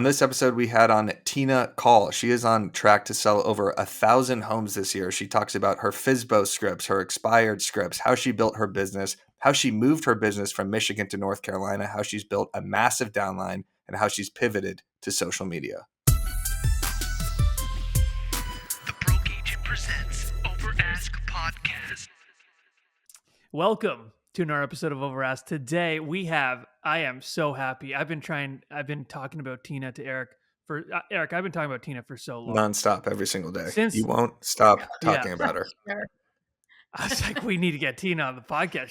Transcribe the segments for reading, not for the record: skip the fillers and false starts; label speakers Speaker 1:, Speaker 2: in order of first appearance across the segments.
Speaker 1: On this episode, we had on Tina Caul. She is on track to sell over 1,000 homes this year. She talks about her FSBO scripts, her expired scripts, how she built her business, how she moved her business from Michigan to North Carolina, how she's built a massive downline, and how she's pivoted to social media.
Speaker 2: The Broke Agent presents Over Ask Podcast.
Speaker 3: Welcome to another episode of Over Ask. Today I am so happy. I've been talking about Tina to Eric Eric, I've been talking about Tina for so long.
Speaker 1: Nonstop every single day.
Speaker 3: Since
Speaker 1: you won't stop talking about her.
Speaker 3: I was like, we need to get Tina on the podcast.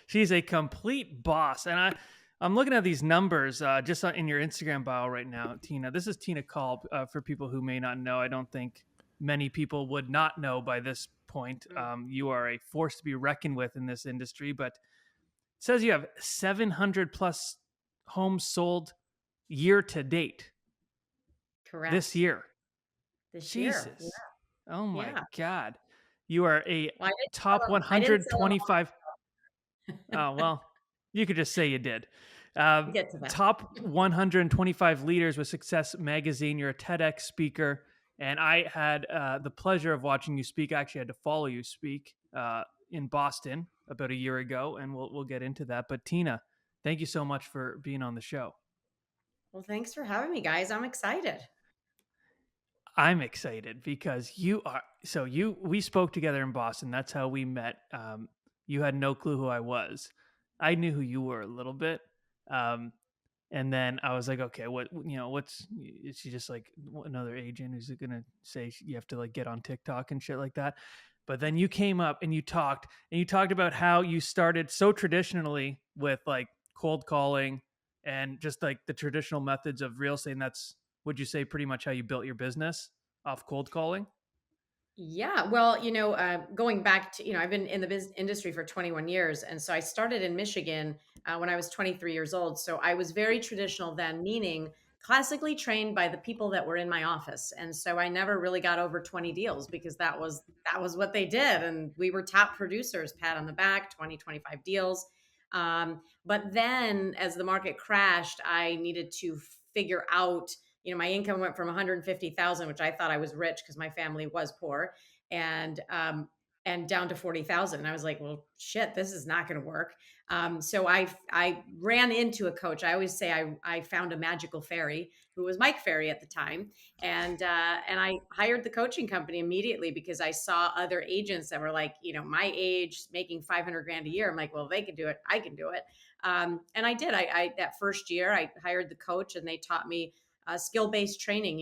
Speaker 3: She's a complete boss. And I'm looking at these numbers just in your Instagram bio right now, Tina. This is Tina Caul. For people who may not know, I don't think many people would not know by this point. You are a force to be reckoned with in this industry, but it says you have 700 plus homes sold year to date.
Speaker 4: Correct.
Speaker 3: This year.
Speaker 4: Jesus.
Speaker 3: Yeah. Oh my God. You are a top 125. Oh, well, you could just say you did.
Speaker 4: Get to that.
Speaker 3: Top 125 leaders with Success Magazine. You're a TEDx speaker. And I had the pleasure of watching you speak. I actually had to follow you speak in Boston about a year ago, and we'll get into that. But Tina, thank you so much for being on the show.
Speaker 4: Well, thanks for having me, guys. I'm excited.
Speaker 3: I'm excited because we spoke together in Boston. That's how we met. You had no clue who I was. I knew who you were a little bit. And then I was like, okay, is she just like another agent who's going to say you have to like get on TikTok and shit like that? But then you came up and you talked about how you started so traditionally with like cold calling and just like the traditional methods of real estate. And that's, would you say, pretty much how you built your business off cold calling?
Speaker 4: Yeah. Well, going back to, I've been in the business industry for 21 years. And so I started in Michigan when I was 23 years old. So I was very traditional then, meaning classically trained by the people that were in my office. And so I never really got over 20 deals because that was what they did. And we were top producers, pat on the back, 20, 25 deals. But then as the market crashed, I needed to figure out, my income went from 150,000, which I thought I was rich because my family was poor, and down to 40,000. And I was like, well, shit, this is not going to work. So I ran into a coach. I always say I found a magical fairy who was Mike Ferry at the time. And I hired the coaching company immediately because I saw other agents that were like, my age making 500 grand a year. I'm like, well, if they can do it, I can do it. And I did. I that first year I hired the coach and they taught me skill-based training,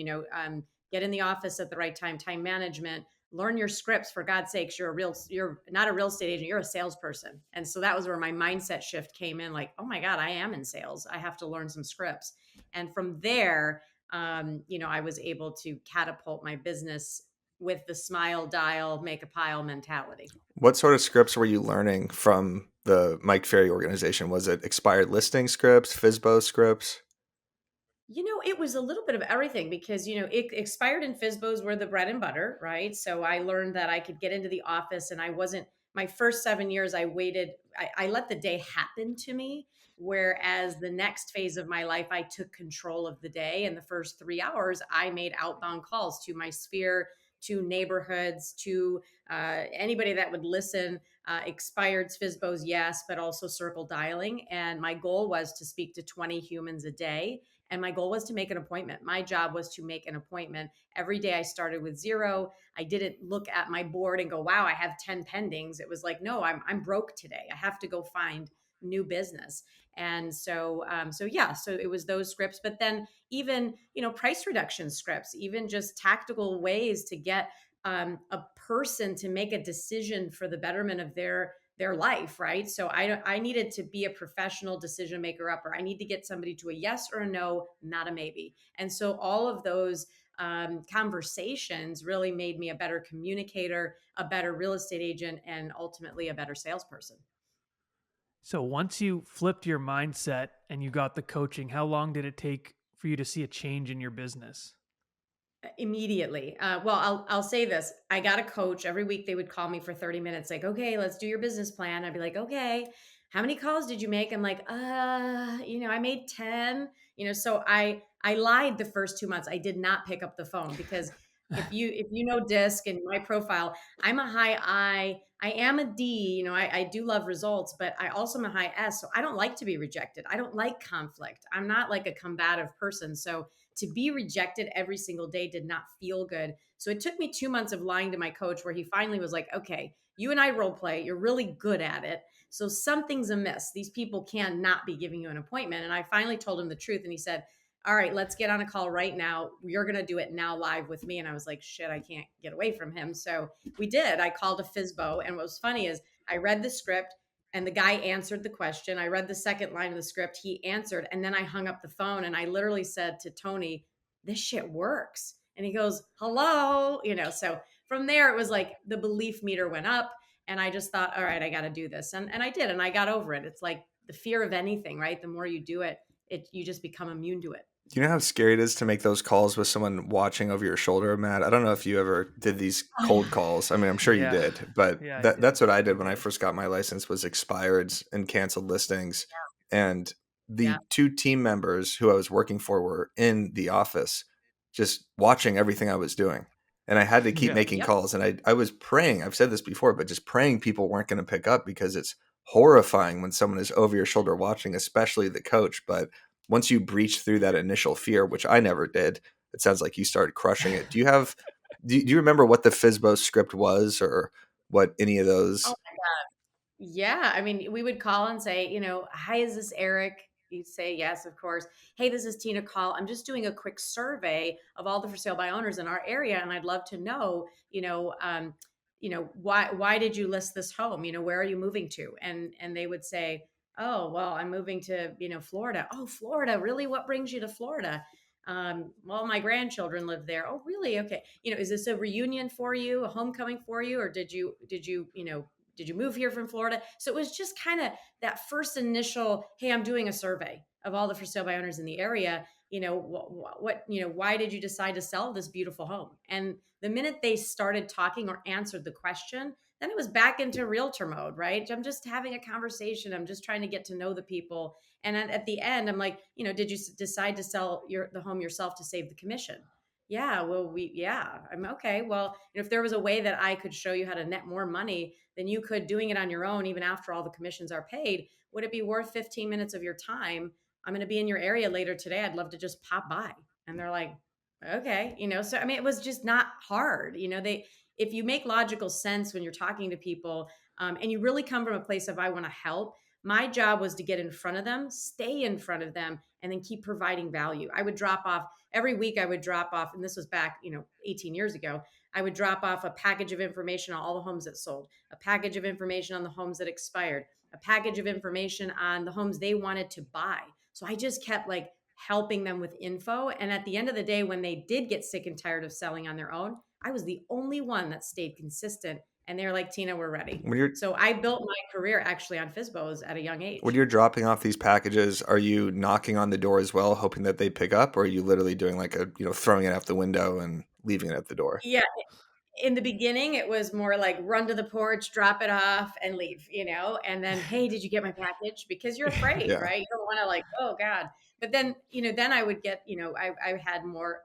Speaker 4: get in the office at the right time management, learn your scripts, for God's sakes. You're not a real estate agent, you're a salesperson. And so that was where my mindset shift came in, like, oh my God, I am in sales. I have to learn some scripts. And from there, I was able to catapult my business with the smile dial, make a pile mentality.
Speaker 1: What sort of scripts were you learning from the Mike Ferry organization? Was it expired listing scripts, FSBO scripts?
Speaker 4: It was a little bit of everything because, it expired and FSBOs were the bread and butter, right? So I learned that I could get into the office and my first 7 years, I waited, I let the day happen to me. Whereas the next phase of my life, I took control of the day. And the first 3 hours, I made outbound calls to my sphere, to neighborhoods, to anybody that would listen. Expired FSBOs, yes, but also circle dialing. And my goal was to speak to 20 humans a day. And my goal was to make an appointment. My job was to make an appointment. Every day I started with 0. I didn't look at my board and go, wow, I have 10 pendings. It was like, no, I'm broke today. I have to go find new business. And so it was those scripts, but then even, price reduction scripts, even just tactical ways to get a person to make a decision for the betterment of their life, right? So I needed to be a professional decision maker upper. I need to get somebody to a yes or a no, not a maybe. And so all of those conversations really made me a better communicator, a better real estate agent, and ultimately a better salesperson.
Speaker 3: So once you flipped your mindset and you got the coaching, how long did it take for you to see a change in your business?
Speaker 4: Immediately. Well, I'll say this. I got a coach. Every week they would call me for 30 minutes, like, okay, let's do your business plan. I'd be like, okay, how many calls did you make? I'm like, I made 10, so I I lied the first 2 months. I did not pick up the phone because if you know disc and my profile, I'm a high I. I am a D. I do love results, but I also am a high S. So I don't like to be rejected. I don't like conflict. I'm not like a combative person. So to be rejected every single day did not feel good. So it took me 2 months of lying to my coach where he finally was like, okay, you and I role play. You're really good at it. So something's amiss. These people cannot be giving you an appointment. And I finally told him the truth. And he said, all right, let's get on a call right now. You're going to do it now live with me. And I was like, shit, I can't get away from him. So we did. I called a FISBO. And what was funny is I read the script and the guy answered the question. I read the second line of the script. He answered. And then I hung up the phone and I literally said to Tony, this shit works. And he goes, hello. So from there, it was like the belief meter went up. And I just thought, all right, I got to do this. And I did. And I got over it. It's like the fear of anything, right? The more you do it, you just become immune to it.
Speaker 1: You know how scary it is to make those calls with someone watching over your shoulder, Matt? I don't know if you ever did these
Speaker 4: Oh,
Speaker 1: cold
Speaker 4: yeah.
Speaker 1: calls. I mean, I'm sure you
Speaker 3: Yeah.
Speaker 1: did, but
Speaker 3: Yeah, I
Speaker 1: that's
Speaker 3: did.
Speaker 1: what I did
Speaker 3: I
Speaker 1: when I
Speaker 3: did.
Speaker 1: first got my license was expireds and canceled listings. And
Speaker 4: Yeah.
Speaker 1: the two team members who I was working for were in the office just watching everything I was doing. And I had to keep
Speaker 3: Yeah.
Speaker 1: making
Speaker 4: Yep.
Speaker 1: calls. And I was praying, I've said this before, but just praying people weren't going to pick up because it's horrifying when someone is over your shoulder watching, especially the coach. But once you breach through that initial fear, which I never did, it sounds like you started crushing it. Do you remember what the FISBO script was or what any of
Speaker 4: Oh
Speaker 1: those?
Speaker 4: my God. Yeah. I mean, we would call and say, hi, is this Eric? You'd say, yes, of course. Hey, this is Tina Caul. I'm just doing a quick survey of all the for sale by owners in our area. And I'd love to know, why did you list this home? Where are you moving to? And they would say, oh, well, I'm moving to, Florida. Oh, Florida. Really? What brings you to Florida? Well, my grandchildren live there. Oh, really? Okay. Is this a reunion for you, a homecoming for you? Or did you move here from Florida? So it was just kind of that first initial, hey, I'm doing a survey of all the for sale by owners in the area. Why did you decide to sell this beautiful home? And the minute they started talking or answered the question, then it was back into realtor mode, right? I'm just having a conversation. I'm just trying to get to know the people. And at the end, I'm like, did you decide to sell the home yourself to save the commission? Yeah, well, I'm okay. Well, if there was a way that I could show you how to net more money than you could doing it on your own, even after all the commissions are paid, would it be worth 15 minutes of your time? I'm going to be in your area later today. I'd love to just pop by. And they're like, okay, so I mean, it was just not hard. If you make logical sense when you're talking to people, and you really come from a place of, I want to help. My job was to get in front of them, stay in front of them, and then keep providing value. I would drop off every week. I would drop off, and this was back, 18 years ago. I would drop off a package of information on all the homes that sold, a package of information on the homes that expired, a package of information on the homes they wanted to buy. So I just kept like helping them with info. And at the end of the day, when they did get sick and tired of selling on their own, I was the only one that stayed consistent. And they're like, Tina, we're ready.
Speaker 1: When you're
Speaker 4: So I built my career actually on FISBOs at a young
Speaker 1: when
Speaker 4: age.
Speaker 1: you're dropping off these packages, are you knocking on the door as well, hoping that they pick up, or are you literally doing like throwing it out the window and leaving it at the door?
Speaker 4: Yeah, in the beginning, it was more like run to the porch, drop it off, and leave, and then, hey, did you get my package? Because you're afraid,
Speaker 1: Yeah.
Speaker 4: right? You don't want to like, oh God. But then, then I would get, I had more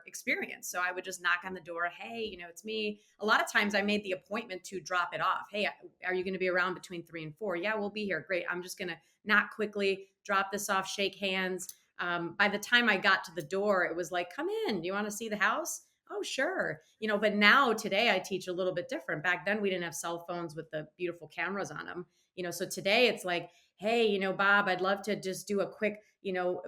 Speaker 4: experience. So I would just knock on the door. Hey, it's me. A lot of times I made the appointment to drop it off. Hey, are you going to be around between 3 and 4? Yeah, we'll be here. Great. I'm just going to knock quickly, drop this off, shake hands. By the time I got to the door, it was like, come in. Do you want to see the house? Oh, sure. But now today I teach a little bit different. Back then we didn't have cell phones with the beautiful cameras on them. So today it's like, hey, Bob, I'd love to just do a quick,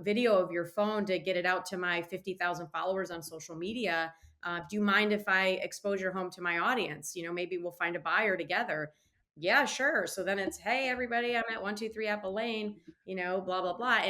Speaker 4: video of your phone to get it out to my 50,000 followers on social media. Do you mind if I expose your home to my audience? Maybe we'll find a buyer together. Yeah, sure. So then it's, hey, everybody, I'm at 123 Apple Lane, blah, blah, blah.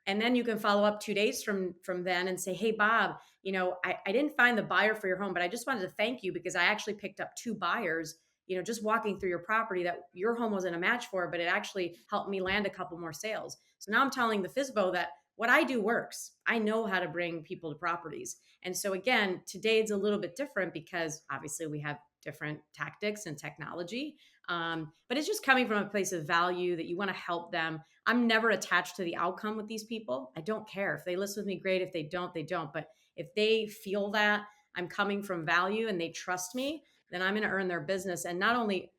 Speaker 4: And then you can follow up 2 days from then and say, hey, Bob, I didn't find the buyer for your home, but I just wanted to thank you because I actually picked up 2 buyers, just walking through your property that your home wasn't a match for, but it actually helped me land a couple more sales. So now I'm telling the FISBO that what I do works. I know how to bring people to properties. And so again, today it's a little bit different because obviously we have different tactics and technology. But it's just coming from a place of value that you want to help them. I'm never attached to the outcome with these people. I don't care if they listen with me, great. If they don't, they don't. But if they feel that I'm coming from value and they trust me, then I'm going to earn their business and not only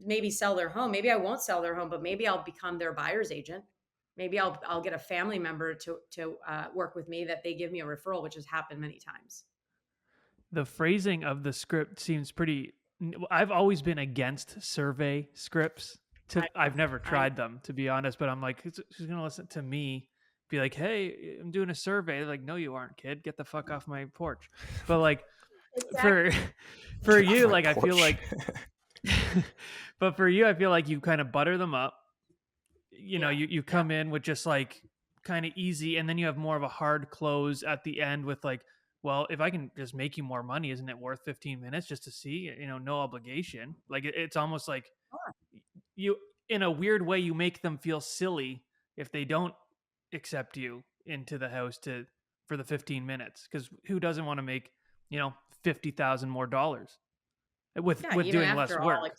Speaker 4: maybe sell their home. Maybe I won't sell their home, but maybe I'll become their buyer's agent. Maybe I'll get a family member to work with me that they give me a referral, which has happened many times.
Speaker 3: The phrasing of the script seems pretty. I've always been against survey scripts.
Speaker 4: I
Speaker 3: I've never
Speaker 4: I
Speaker 3: tried them, to be honest, but I'm like, who's going to listen to me be like, hey, I'm doing a survey? They're like, no, you aren't, kid. Get the fuck off my porch. But like,
Speaker 4: exactly.
Speaker 3: for for
Speaker 1: Get off
Speaker 3: you,
Speaker 1: my
Speaker 3: like, I feel
Speaker 1: porch.
Speaker 3: like, but for you, I feel like you kind of butter them up.
Speaker 4: Yeah.
Speaker 3: You
Speaker 4: Yeah.
Speaker 3: come in with just like kind of easy, and then you have more of a hard close at the end with like, well, if I can just make you more money, isn't it worth 15 minutes just to see? No obligation. Like it's almost like
Speaker 4: Sure.
Speaker 3: you, in a weird way, you make them feel silly if they don't accept you into the house to for the 15 minutes, because who doesn't want to make 50,000 more dollars
Speaker 4: Yeah.
Speaker 3: with
Speaker 4: Even
Speaker 3: doing less
Speaker 4: after all,
Speaker 3: work?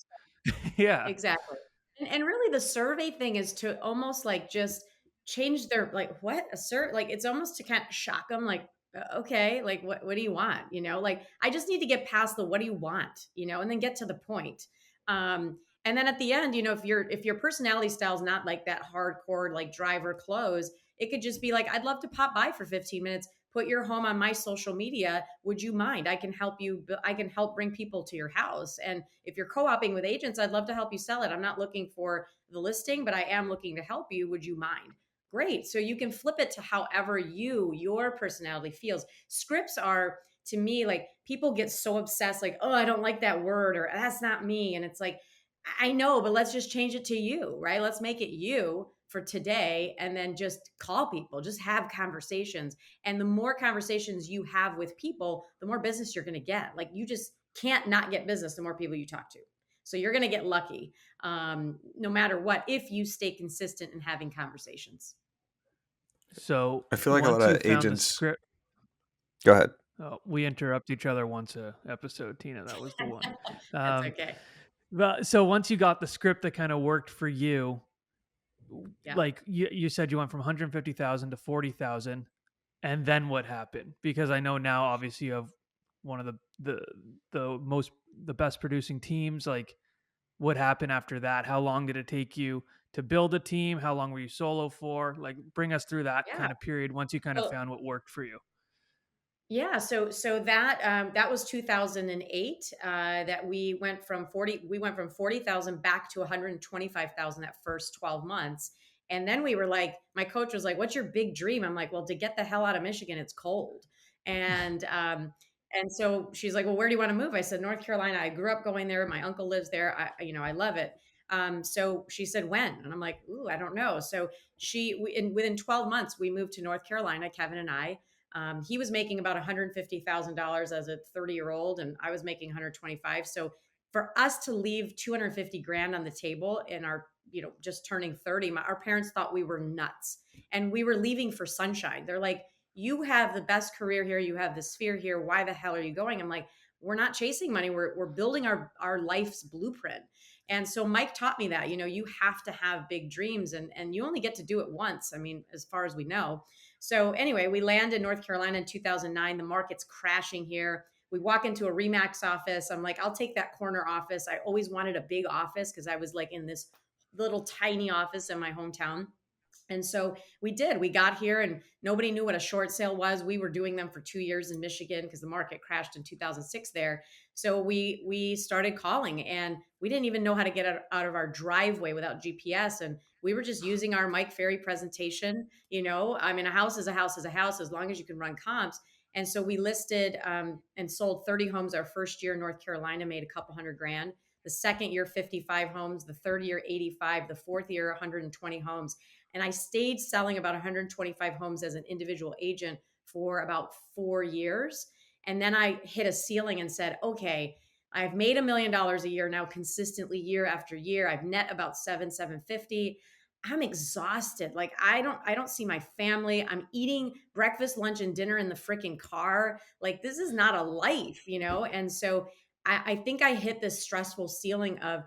Speaker 3: Yeah.
Speaker 4: exactly. And really the survey thing is to almost like just change their like what a like it's almost to kind of shock them like okay, like what do you want? Like I just need to get past the what do you want, and then get to the point. And then at the end, if your personality style is not like that hardcore like drive or close, it could just be like I'd love to pop by for 15 minutes, put your home on my social media. Would you mind? I can help you. I can help bring people to your house. And if you're co-oping with agents, I'd love to help you sell it. I'm not looking for the listing, but I am looking to help you. Would you mind? Great. So you can flip it to however your personality feels. Scripts are, to me, like people get so obsessed, like, oh, I don't like that word or that's not me. And it's like, I know, but let's just change it to you, right? Let's make it you for today and then just call people, just have conversations. And the more conversations you have with people, the more business you're going to get. Like you just can't not get business the more people you talk to. So you're going to get lucky no matter what, if you stay consistent in having conversations.
Speaker 3: So
Speaker 1: I feel like a lot
Speaker 3: once you
Speaker 1: of
Speaker 3: found the
Speaker 1: agents.
Speaker 3: script,
Speaker 1: Go ahead.
Speaker 3: we interrupt each other once a episode, Tina. That was the one.
Speaker 4: That's
Speaker 3: Um,
Speaker 4: okay.
Speaker 3: so once you got the script that kind of worked for you,
Speaker 4: Yeah.
Speaker 3: like you said, you went from 150,000 to 40,000, and then what happened? Because I know now, obviously, you have one of the best producing teams. Like, what happened after that? How long did it take you to build a team? How long were you solo for? Like, bring us through that
Speaker 4: Yeah.
Speaker 3: kind of period once you kind of
Speaker 4: So
Speaker 3: found what worked for you.
Speaker 4: yeah, so that was 2008 that we went from 40,000 back to 125,000 that first 12 months. And then we were like, my coach was like, "What's your big dream?" I'm like, "Well, to get the hell out of Michigan, it's cold." And so she's like, "Well, where do you want to move?" I said, "North Carolina. I grew up going there. My uncle lives there. I love it." So she said, "When?" And I'm like, "Ooh, I don't know." So within 12 months, we moved to North Carolina, Kevin and I. He was making about $150,000 as a 30-year-old, and I was making 125. So for us to leave 250 grand on the table in our, just turning 30, our parents thought we were nuts, and we were leaving for sunshine. They're like, "You have the best career here. You have the sphere here. Why the hell are you going?" I'm like, "We're not chasing money. We're building our life's blueprint." And so Mike taught me that, you have to have big dreams, and you only get to do it once. I mean, as far as we know. So anyway, we land in North Carolina in 2009. The market's crashing here. We walk into a Remax office. I'm like, I'll take that corner office. I always wanted a big office because I was like in this little tiny office in my hometown. And so we did. We got here and nobody knew what a short sale was. We were doing them for 2 years in Michigan because the market crashed in 2006 there. So we started calling and we didn't even know how to get out of our driveway without GPS. And we were just using our Mike Ferry presentation. I mean, a house is a house is a house as long as you can run comps. And so we listed and sold 30 homes our first year in North Carolina, made a couple hundred grand. The second year, 55 homes. The third year, 85. The fourth year, 120 homes. And I stayed selling about 125 homes as an individual agent for about 4 years. And then I hit a ceiling and said, okay, I've made $1 million a year now consistently year after year. I've net about 750. I'm exhausted. Like I don't see my family. I'm eating breakfast, lunch, and dinner in the freaking car. Like this is not a life. And so I think I hit this stressful ceiling of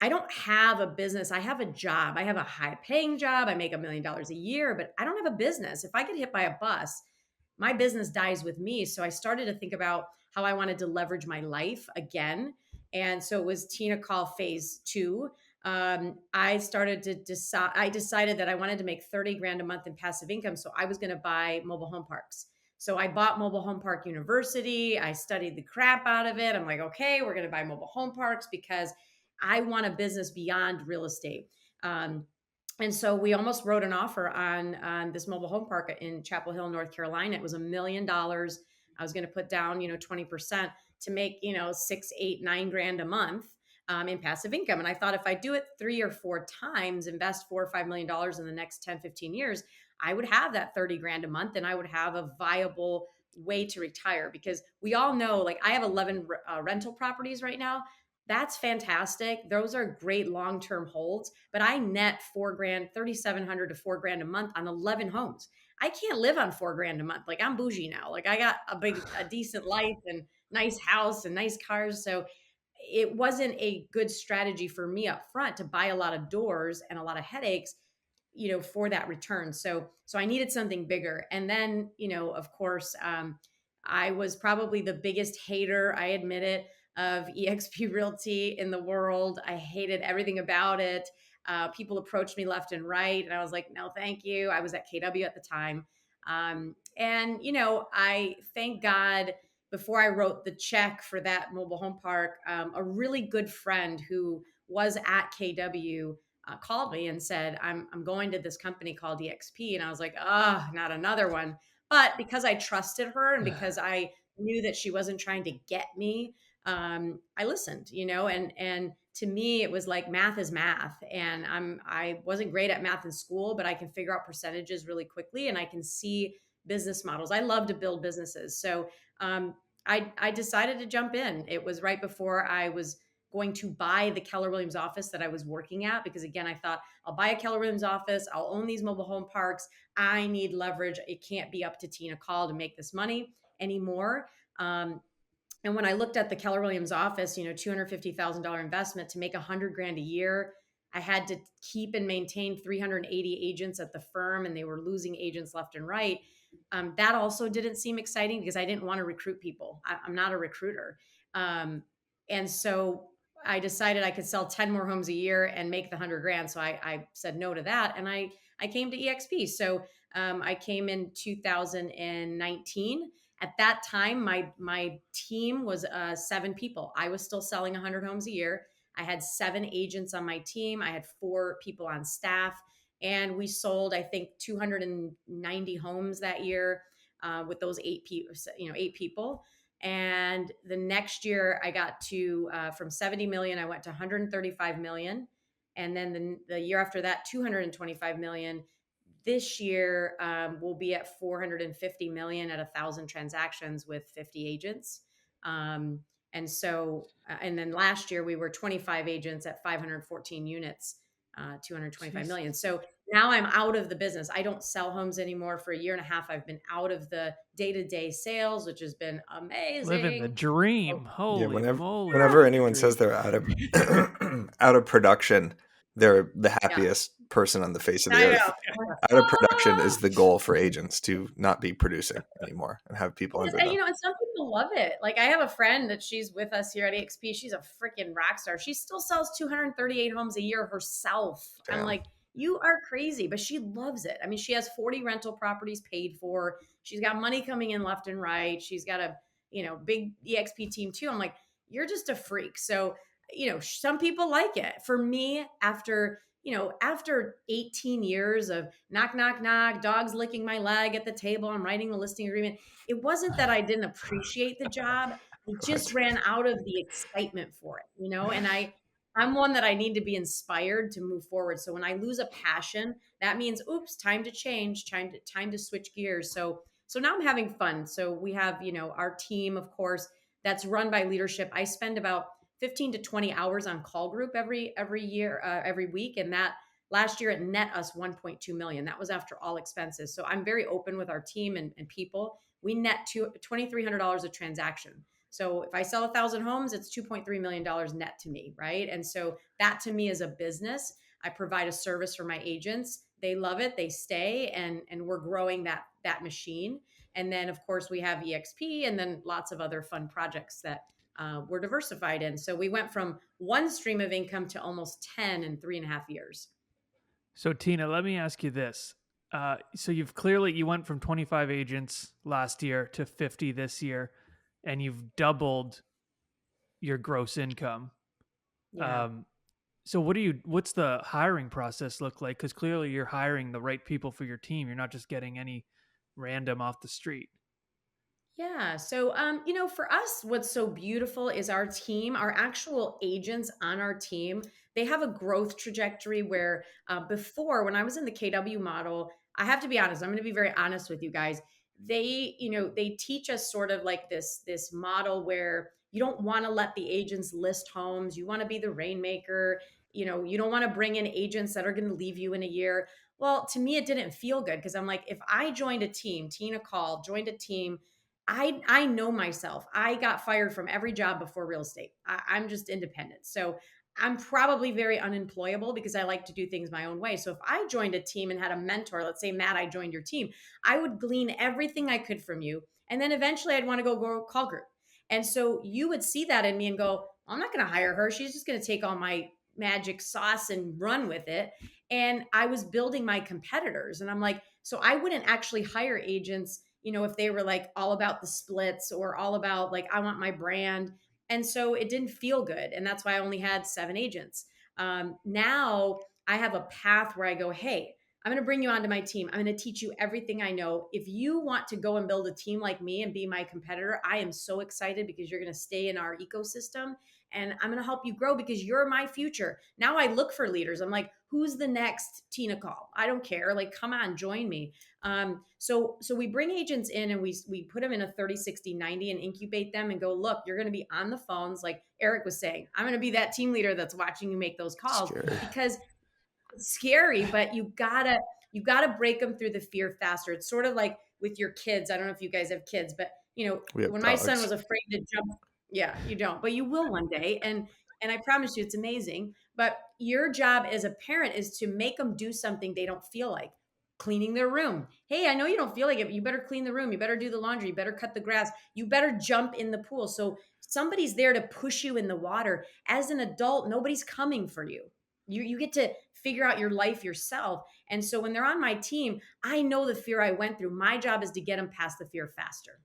Speaker 4: I don't have a business. I have a job. I have a high paying job. I make $1 million a year, but I don't have a business. If I get hit by a bus, my business dies with me. So I started to think about how I wanted to leverage my life again. And so it was Tina Caul phase 2. I started to decide, I decided that I wanted to make 30 grand a month in passive income. So I was going to buy mobile home parks. So I bought Mobile Home Park University. I studied the crap out of it. I'm like, okay, we're going to buy mobile home parks because I want a business beyond real estate. Um, and so we almost wrote an offer on this mobile home park in Chapel Hill, North Carolina. It was $1 million. I was going to put down, 20% to make, 6, 8, 9 grand a month in passive income. And I thought if I do it 3 or 4 times, invest $4 or $5 million in the next 10, 15 years, I would have that 30 grand a month and I would have a viable way to retire, because we all know, like, I have 11 rental properties right now. That's fantastic. Those are great long-term holds, but I net 4 grand, 3,700 to 4 grand a month on 11 homes. I can't live on 4 grand a month. Like, I'm bougie now. Like, I got a decent life and nice house and nice cars. So it wasn't a good strategy for me up front to buy a lot of doors and a lot of headaches, for that return. So I needed something bigger. And then, of course, I was probably the biggest hater, I admit it, of EXP Realty in the world. I hated everything about it. People approached me left and right, and I was like, no, thank you. I was at KW at the time. And, I thank God, before I wrote the check for that mobile home park, a really good friend who was at KW called me and said, I'm going to this company called EXP. And I was like, oh, not another one. But because I trusted her and because I knew that she wasn't trying to get me, I listened, and to me, it was like math is math. And I wasn't great at math in school, but I can figure out percentages really quickly and I can see business models. I love to build businesses. So I decided to jump in. It was right before I was going to buy the Keller Williams office that I was working at, because again, I thought, I'll buy a Keller Williams office, I'll own these mobile home parks. I need leverage. It can't be up to Tina Caul to make this money anymore. And when I looked at the Keller Williams office, $250,000 investment to make 100 grand a year, I had to keep and maintain 380 agents at the firm, and they were losing agents left and right. That also didn't seem exciting because I didn't want to recruit people. I'm not a recruiter. And so I decided I could sell 10 more homes a year and make the 100 grand. So I said no to that. And I came to EXP. So I came in 2019. At that time, my team was 7 people. I was still selling 100 homes a year. I had 7 agents on my team. I had 4 people on staff, and we sold, I think, 290 homes that year with those 8 people. 8 people. And the next year, I got to from 70 million, I went to 135 million, and then the year after that, 225 million. This year, we'll be at 450 million at 1,000 transactions with 50 agents. And so, and then last year we were 25 agents at 514 units, 225 million. So now I'm out of the business. I don't sell homes anymore. For a year and a half, I've been out of the day-to-day sales, which has been amazing.
Speaker 3: Living the dream.
Speaker 1: Yeah,
Speaker 3: Holy moly.
Speaker 1: whenever
Speaker 3: living the
Speaker 1: anyone says
Speaker 3: dream.
Speaker 1: they're out of out of production, they're the
Speaker 4: Yeah,
Speaker 1: happiest person on the face of the
Speaker 4: I
Speaker 1: earth.
Speaker 4: know.
Speaker 1: Out of production
Speaker 4: Ah!
Speaker 1: is the goal for agents, to not be producing anymore and have people under
Speaker 4: And
Speaker 1: them.
Speaker 4: and some people love it. Like, I have a friend that she's with us here at EXP. She's a freaking rock star. She still sells 238 homes a year herself. I'm
Speaker 1: Damn.
Speaker 4: like, you are crazy, but she loves it. I mean, she has 40 rental properties paid for. She's got money coming in left and right. She's got a, big EXP team too. I'm like, you're just a freak. So, some people like it. For me, after 18 years of knock, knock, knock, dogs licking my leg at the table, I'm writing the listing agreement. It wasn't that I didn't appreciate the job. I just
Speaker 1: Right.
Speaker 4: ran out of the excitement for it, and I'm one that I need to be inspired to move forward. So when I lose a passion, that means, oops, time to change, time to switch gears. So now I'm having fun. So we have, our team, of course, that's run by leadership. I spend about 15 to 20 hours on call group every year, every week. And that last year, it net us 1.2 million. That was after all expenses. So I'm very open with our team and people. We net $2,300 a transaction. So if I sell 1,000 homes, it's $2.3 million net to me, right? And so that to me is a business. I provide a service for my agents. They love it, they stay, and we're growing that machine. And then of course we have EXP, and then lots of other fun projects that we're diversified in. So we went from one stream of income to almost 10 in 3.5 years.
Speaker 3: So Tina, let me ask you this. So you went from 25 agents last year to 50 this year, and you've doubled your gross income.
Speaker 4: Yeah.
Speaker 3: So what's the hiring process look like? Because clearly you're hiring the right people for your team. You're not just getting any random off the street.
Speaker 4: Yeah. So, for us, what's so beautiful is our team, our actual agents on our team, they have a growth trajectory where before, when I was in the KW model, I have to be honest, I'm going to be very honest with you guys. They teach us sort of like this model where you don't want to let the agents list homes. You want to be the rainmaker. You don't want to bring in agents that are going to leave you in a year. Well, to me, it didn't feel good because I'm like, if I joined a team, Tina Caul joined a team, I know myself. I got fired from every job before real estate. I'm just independent. So I'm probably very unemployable because I like to do things my own way. So if I joined a team and had a mentor, let's say, Matt, I joined your team, I would glean everything I could from you. And then eventually I'd want to go call group. And so you would see that in me and go, I'm not going to hire her. She's just going to take all my magic sauce and run with it. And I was building my competitors. And I'm like, so I wouldn't actually hire agents, if they were like all about the splits or all about like, I want my brand. And so it didn't feel good. And that's why I only had 7 agents. Now I have a path where I go, hey, I'm going to bring you onto my team. I'm going to teach you everything I know. If you want to go and build a team like me and be my competitor, I am so excited because you're going to stay in our ecosystem and I'm going to help you grow because you're my future. Now I look for leaders. I'm like, who's the next Tina Caul? I don't care. Like, come on, join me. So we bring agents in and we put them in a 30, 60, 90 and incubate them and go, look, you're going to be on the phones. Like Eric was saying, I'm going to be that team leader that's watching you make those calls
Speaker 1: Scary.
Speaker 4: because it's scary, but you gotta break them through the fear faster. It's sort of like with your kids. I don't know if you guys have kids, but
Speaker 1: We have
Speaker 4: when my son
Speaker 1: dogs.
Speaker 4: was afraid to jump, yeah, you don't, but you will one day. And I promise you it's amazing. But your job as a parent is to make them do something they don't feel like. Cleaning their room. Hey, I know you don't feel like it, but you better clean the room. You better do the laundry. You better cut the grass. You better jump in the pool. So somebody's there to push you in the water. As an adult, nobody's coming for you. You get to figure out your life yourself. And so when they're on my team, I know the fear I went through. My job is to get them past the fear faster.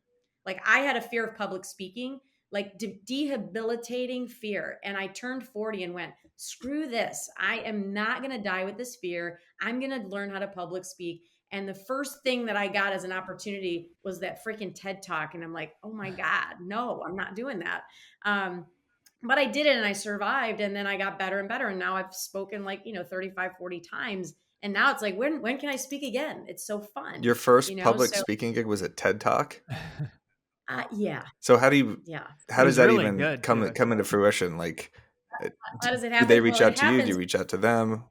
Speaker 4: Like I had a fear of public speaking, like debilitating fear. And I turned 40 and went, screw this. I am not going to die with this fear. I'm going to learn how to public speak. And the first thing that I got as an opportunity was that freaking TED talk. And I'm like, oh my God, no, I'm not doing that. But I did it and I survived, and then I got better and better. And now I've spoken like, 35, 40 times. And now it's like, when can I speak again? It's so fun,
Speaker 1: Your first public
Speaker 4: So,
Speaker 1: speaking gig was a TED Talk.
Speaker 4: yeah,
Speaker 1: So
Speaker 4: yeah.
Speaker 3: It
Speaker 1: how does
Speaker 3: was
Speaker 1: that
Speaker 3: really
Speaker 1: even
Speaker 3: good
Speaker 1: come
Speaker 3: too. I
Speaker 1: come
Speaker 3: saw
Speaker 1: into
Speaker 3: it.
Speaker 1: fruition? Like,
Speaker 4: How does it
Speaker 1: do they
Speaker 4: happen? Well,
Speaker 1: reach
Speaker 4: it
Speaker 1: out to you? Do
Speaker 4: happens.
Speaker 1: you reach out to them?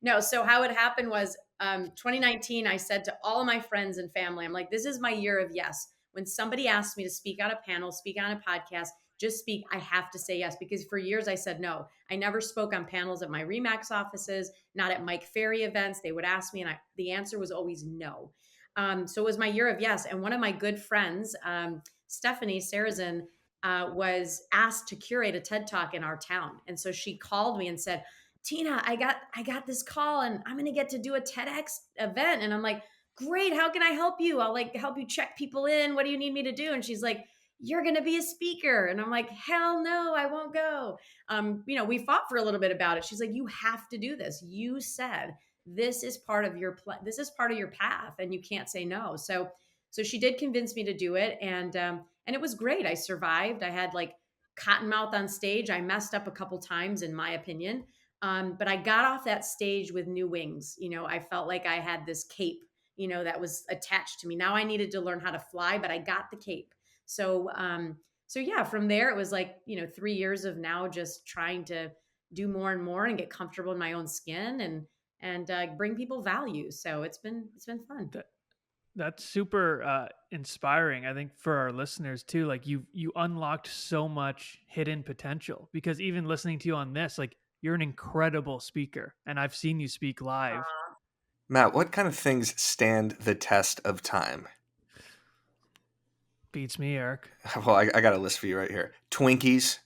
Speaker 4: No, so how it happened was 2019, I said to all of my friends and family, I'm like, this is my year of yes. When somebody asks me to speak on a panel, speak on a podcast, just speak, I have to say yes. Because for years I said no. I never spoke on panels at my Remax offices, not at Mike Ferry events. They would ask me, and the answer was always no. So it was my year of yes. And one of my good friends, Stephanie Sarazin, was asked to curate a TED Talk in our town. And so she called me and said, Tina, I got this call and I'm going to get to do a TEDx event. And I'm like, great. How can I help you? I'll like help you check people in. What do you need me to do? And she's like, you're going to be a speaker. And I'm like, hell no, I won't go. We fought for a little bit about it. She's like, you have to do this. You said this is part of your this is part of your path and you can't say no. So she did convince me to do it. And it was great. I survived. I had like cottonmouth on stage. I messed up a couple times in my opinion. But I got off that stage with new wings. I felt like I had this cape, that was attached to me. Now I needed to learn how to fly, but I got the cape. So yeah, from there it was like, 3 years of now just trying to do more and more and get comfortable in my own skin and bring people value. So it's been fun.
Speaker 3: That's super inspiring, I think, for our listeners too. Like you unlocked so much hidden potential, because even listening to you on this, like you're an incredible speaker, and I've seen you speak live.
Speaker 1: Matt, what kind of things stand the test of time?
Speaker 3: Beats me, Eric.
Speaker 1: Well, I got a list for you right here. Twinkies,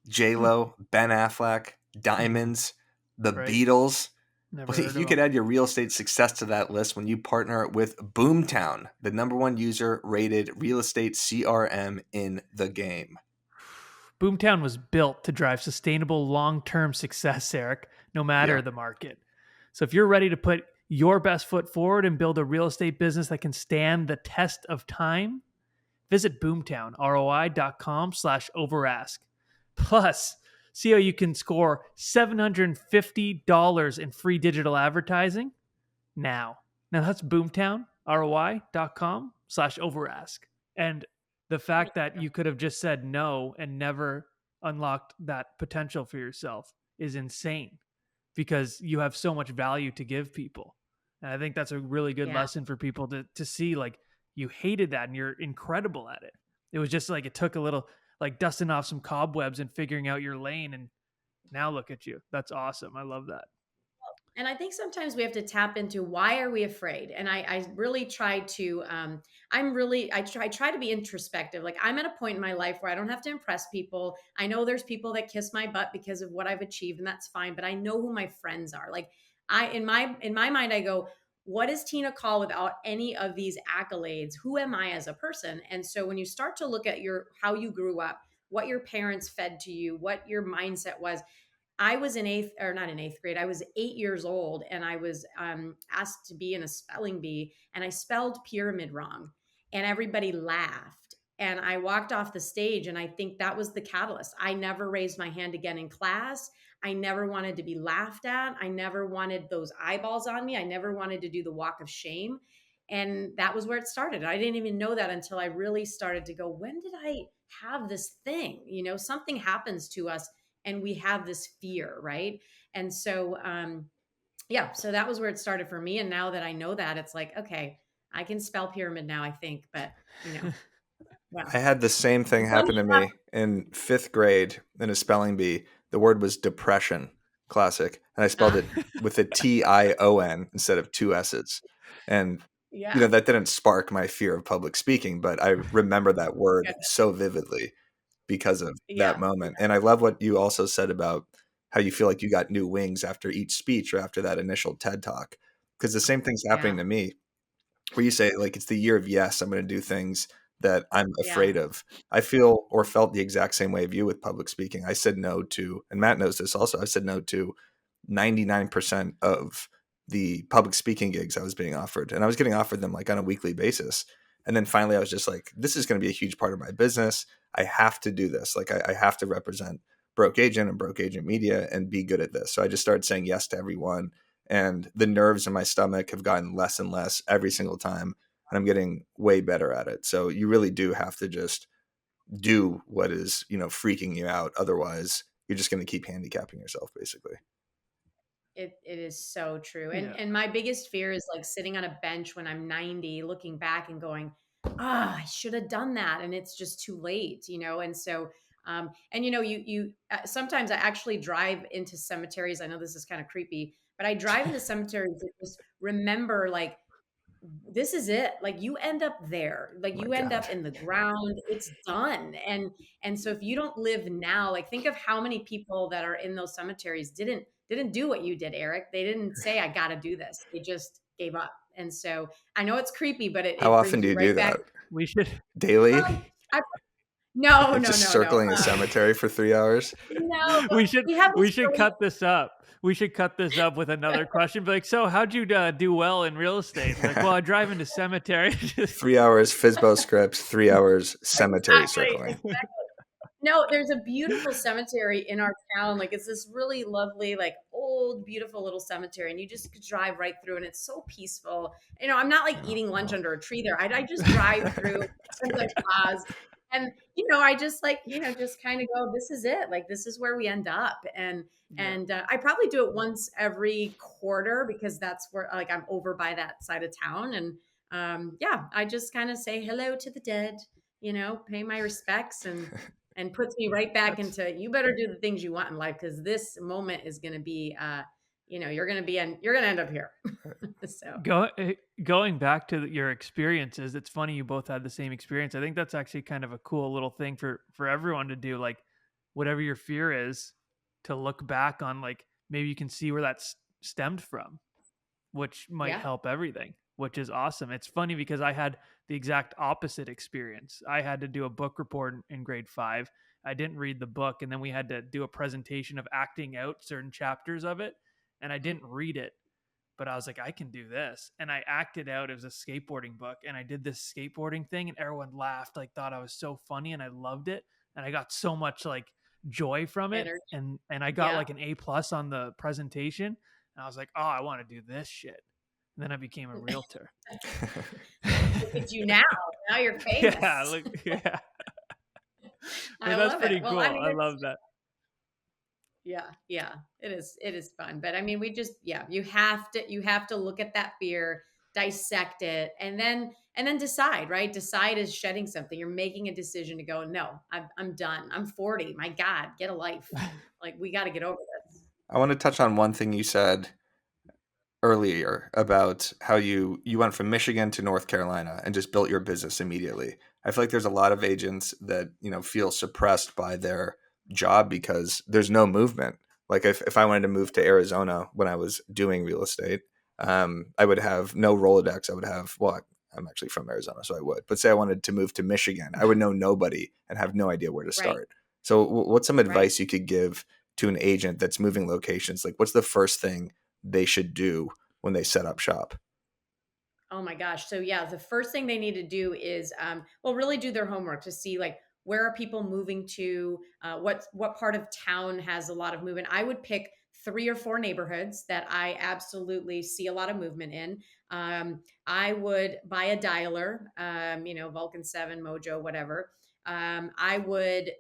Speaker 1: J-Lo, Ben Affleck, diamonds, the
Speaker 3: Right?
Speaker 1: Beatles.
Speaker 3: Never
Speaker 1: Well,
Speaker 3: heard of
Speaker 1: you could
Speaker 3: them.
Speaker 1: add your real estate success to that list when you partner with BoomTown, the #1 user rated real estate CRM in the game.
Speaker 3: Boomtown was built to drive sustainable long-term success, Eric, no matter
Speaker 1: Yeah.
Speaker 3: the market. So if you're ready to put your best foot forward and build a real estate business that can stand the test of time, visit boomtownroi.com/overask. Plus, see how you can score $750 in free digital advertising now. Now that's boomtownroi.com/overask. And the fact that you could have just said no and never unlocked that potential for yourself is insane, because you have so much value to give people. And I think that's a really good
Speaker 4: Yeah.
Speaker 3: lesson for people to see, like, you hated that and you're incredible at it. It was just like it took a little, like, dusting off some cobwebs and figuring out your lane, and now look at you. That's awesome. I love that.
Speaker 4: And I think sometimes we have to tap into why are we afraid? And I really try to, I try to be introspective. Like I'm at a point in my life where I don't have to impress people. I know there's people that kiss my butt because of what I've achieved, and that's fine. But I know who my friends are. Like in my mind, I go, what is Tina Caul without any of these accolades? Who am I as a person? And so when you start to look at how you grew up, what your parents fed to you, what your mindset was, I was in eighth, or not in eighth grade. I was 8 years old, and I was asked to be in a spelling bee, and I spelled pyramid wrong, and everybody laughed. And I walked off the stage, and I think that was the catalyst. I never raised my hand again in class. I never wanted to be laughed at. I never wanted those eyeballs on me. I never wanted to do the walk of shame. And that was where it started. I didn't even know that until I really started to go, when did I have this thing? Something happens to us and we have this fear, right? And so yeah, so that was where it started for me. And now that I know that, it's like, okay, I can spell pyramid now, I think. But
Speaker 1: I
Speaker 4: well,
Speaker 1: had the same thing
Speaker 4: one
Speaker 1: happen to
Speaker 4: shot.
Speaker 1: me in 5th grade in a spelling bee. The word was depression, classic, and I spelled
Speaker 4: uh,
Speaker 1: it with a Tion instead of two S's. And
Speaker 4: yeah,
Speaker 1: that didn't spark my fear of public speaking, but I remember that word
Speaker 4: good.
Speaker 1: so vividly because of that
Speaker 4: Yeah,
Speaker 1: moment. And I love what you also said about how you feel like you got new wings after each speech or after that initial TED talk, because the same thing's happening
Speaker 4: yeah,
Speaker 1: to me where you say like it's the year of yes, I'm going to do things that I'm
Speaker 4: yeah,
Speaker 1: afraid of. I feel or felt the exact same way of you with public speaking. I said no to, and Matt knows this also, I said no to 99% of the public speaking gigs I was being offered. And I was getting offered them like on a weekly basis. And then finally I was just like, this is going to be a huge part of my business. I have to do this. Like I have to represent Broke Agent and Broke Agent Media and be good at this. So I just started saying yes to everyone, and the nerves in my stomach have gotten less and less every single time, and I'm getting way better at it. So you really do have to just do what is freaking you out, otherwise you're just going to keep handicapping yourself basically.
Speaker 4: it is so true. And
Speaker 3: Yeah.
Speaker 4: my biggest fear is like sitting on a bench when I'm 90, looking back and going, ah, I should have done that, and it's just too late. And so and you sometimes I actually drive into cemeteries. I know this is kind of creepy, but I drive into cemeteries to just remember, like, this is it. Like, you end up there, like
Speaker 1: My
Speaker 4: you end
Speaker 1: God.
Speaker 4: up in the ground, it's done. And so if you don't live now, like, think of how many people that are in those cemeteries didn't do what you did, Eric. They didn't say, I got to do this. They just gave up. And so I know it's creepy, but it,
Speaker 1: How
Speaker 4: it
Speaker 1: often
Speaker 4: brings
Speaker 1: do
Speaker 4: you
Speaker 1: you do
Speaker 4: right back.
Speaker 1: that?
Speaker 3: We should
Speaker 1: Daily?
Speaker 4: I, no,
Speaker 1: Like
Speaker 4: no,
Speaker 1: just
Speaker 4: no, no.
Speaker 1: circling a cemetery for 3 hours?
Speaker 4: No, but
Speaker 3: we should
Speaker 4: we have
Speaker 3: we
Speaker 4: this
Speaker 3: should
Speaker 4: really
Speaker 3: cut this up. We should cut this up with another question. Be like, so how'd you do well in real estate? Be like, well, I drive into cemeteries.
Speaker 1: 3 hours Fizbo scripts, 3 hours cemetery
Speaker 4: exactly.
Speaker 1: circling.
Speaker 4: No, there's a beautiful cemetery in our town. Like, it's this really lovely, like, old, beautiful little cemetery, and you just could drive right through, and it's so peaceful. I'm not like
Speaker 1: Oh,
Speaker 4: eating lunch
Speaker 1: well.
Speaker 4: under a tree there. I just drive through, sometimes pause, and I just, like, just kind of go, this is it. Like, this is where we end up. And
Speaker 3: Yeah.
Speaker 4: I probably do it once every quarter, because that's where, like, I'm over by that side of town. And yeah, I just kind of say hello to the dead, pay my respects, and puts me right back
Speaker 3: That's
Speaker 4: into, you better do the things you want in life, because this moment is going to be, you're going to end up here. So
Speaker 3: going back to your experiences. It's funny you both had the same experience. I think that's actually kind of a cool little thing for everyone to do. Like, whatever your fear is, to look back on, like, maybe you can see where that's stemmed from, which might
Speaker 4: yeah.
Speaker 3: help everything, which is awesome. It's funny because I had the exact opposite experience. I had to do a book report in grade 5. I didn't read the book, and then we had to do a presentation of acting out certain chapters of it, and I didn't read it, but I was like, I can do this. And I acted out. It was a skateboarding book. And I did this skateboarding thing, and everyone laughed, like, thought I was so funny. And I loved it. And I got so much like joy from it.
Speaker 4: Energy.
Speaker 3: And I got
Speaker 4: Yeah.
Speaker 3: like an A+ on the presentation. And I was like, oh, I want to do this shit. And then I became a realtor.
Speaker 4: Look at you now. Now you're
Speaker 3: Yeah.
Speaker 4: famous.
Speaker 3: Yeah.
Speaker 4: I
Speaker 3: But that's
Speaker 4: love it.
Speaker 3: pretty
Speaker 4: Well,
Speaker 3: cool.
Speaker 4: I mean,
Speaker 3: I love that.
Speaker 4: yeah, it is fun. But I mean, yeah, you have to look at that fear, dissect it, and then decide, right? Decide is shedding something. You're making a decision to go, no, I'm done. I'm 40. My God, get a life. Like, we got to get over this.
Speaker 1: I want to touch on one thing you said earlier about how you went from Michigan to North Carolina and just built your business immediately. I feel like there's a lot of agents that, feel suppressed by their job because there's no movement. Like if I wanted to move to Arizona when I was doing real estate, I would have no Rolodex. I would have, well, I'm actually from Arizona, so I would. But say I wanted to move to Michigan, I would know nobody and have no idea where to
Speaker 4: Right,
Speaker 1: start. So what's some
Speaker 4: right.
Speaker 1: advice you could give to an agent that's moving locations? Like what's the first thing they should do when they set up shop?
Speaker 4: Oh my gosh. So yeah, the first thing they need to do is, well, really do their homework to see, like, where are people moving to, what part of town has a lot of movement. I would pick 3 or 4 neighborhoods that I absolutely see a lot of movement in. I would buy a dialer, Vulcan 7, Mojo, whatever. I would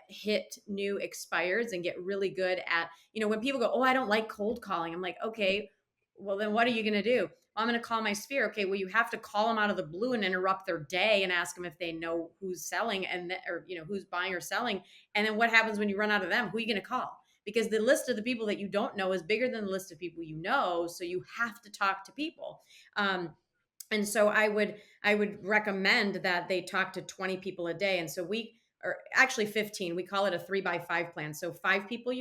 Speaker 4: hit new expires and get really good at, when people go, oh, I don't like cold calling. I'm like, okay, well, then what are you going to do? I'm going to call my sphere. Okay, well, you have to call them out of the blue and interrupt their day and ask them if they know who's selling, or who's buying or selling. And then what happens when you run out of them? Who are you going to call? Because the list of the people that you don't know is bigger than the list of people you know. So you have to talk to people. And so I would recommend that they talk to 20 people a day. And so or actually 15. We call it a 3x5 plan. So 5 people,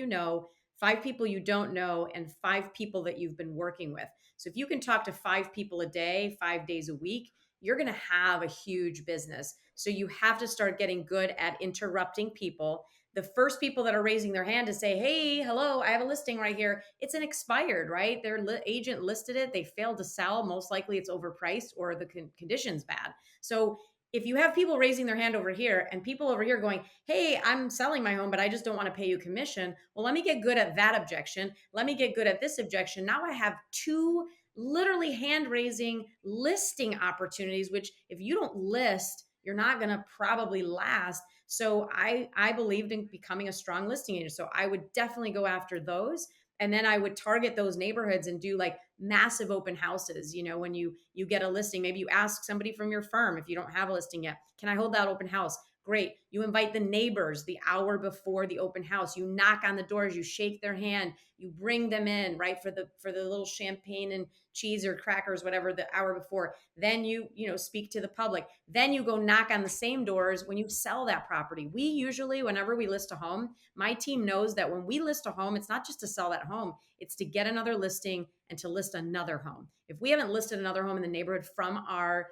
Speaker 4: 5 people you don't know, and 5 people that you've been working with. So if you can talk to 5 people a day, 5 days a week, you're going to have a huge business. So you have to start getting good at interrupting people. The first people that are raising their hand to say, hey, hello, I have a listing right here. It's an expired, right? Their agent listed it. They failed to sell. Most likely it's overpriced, or the condition's bad. So if you have people raising their hand over here and people over here going, hey, I'm selling my home, but I just don't want to pay you commission. Well, let me get good at that objection. Let me get good at this objection. Now I have 2 literally hand raising listing opportunities, which if you don't list, you're not going to probably last. So I believed in becoming a strong listing agent. So I would definitely go after those. And then I would target those neighborhoods and do like massive open houses. When you get a listing, maybe you ask somebody from your firm, if you don't have a listing yet, can I hold that open house? Great. You invite the neighbors the hour before the open house. You knock on the doors, you shake their hand, you bring them in, right, for the little champagne and cheese or crackers, whatever, the hour before. Then you speak to the public. Then you go knock on the same doors when you sell that property. We usually, whenever we list a home, my team knows that when we list a home, it's not just to sell that home, it's to get another listing and to list another home. If we haven't listed another home in the neighborhood from our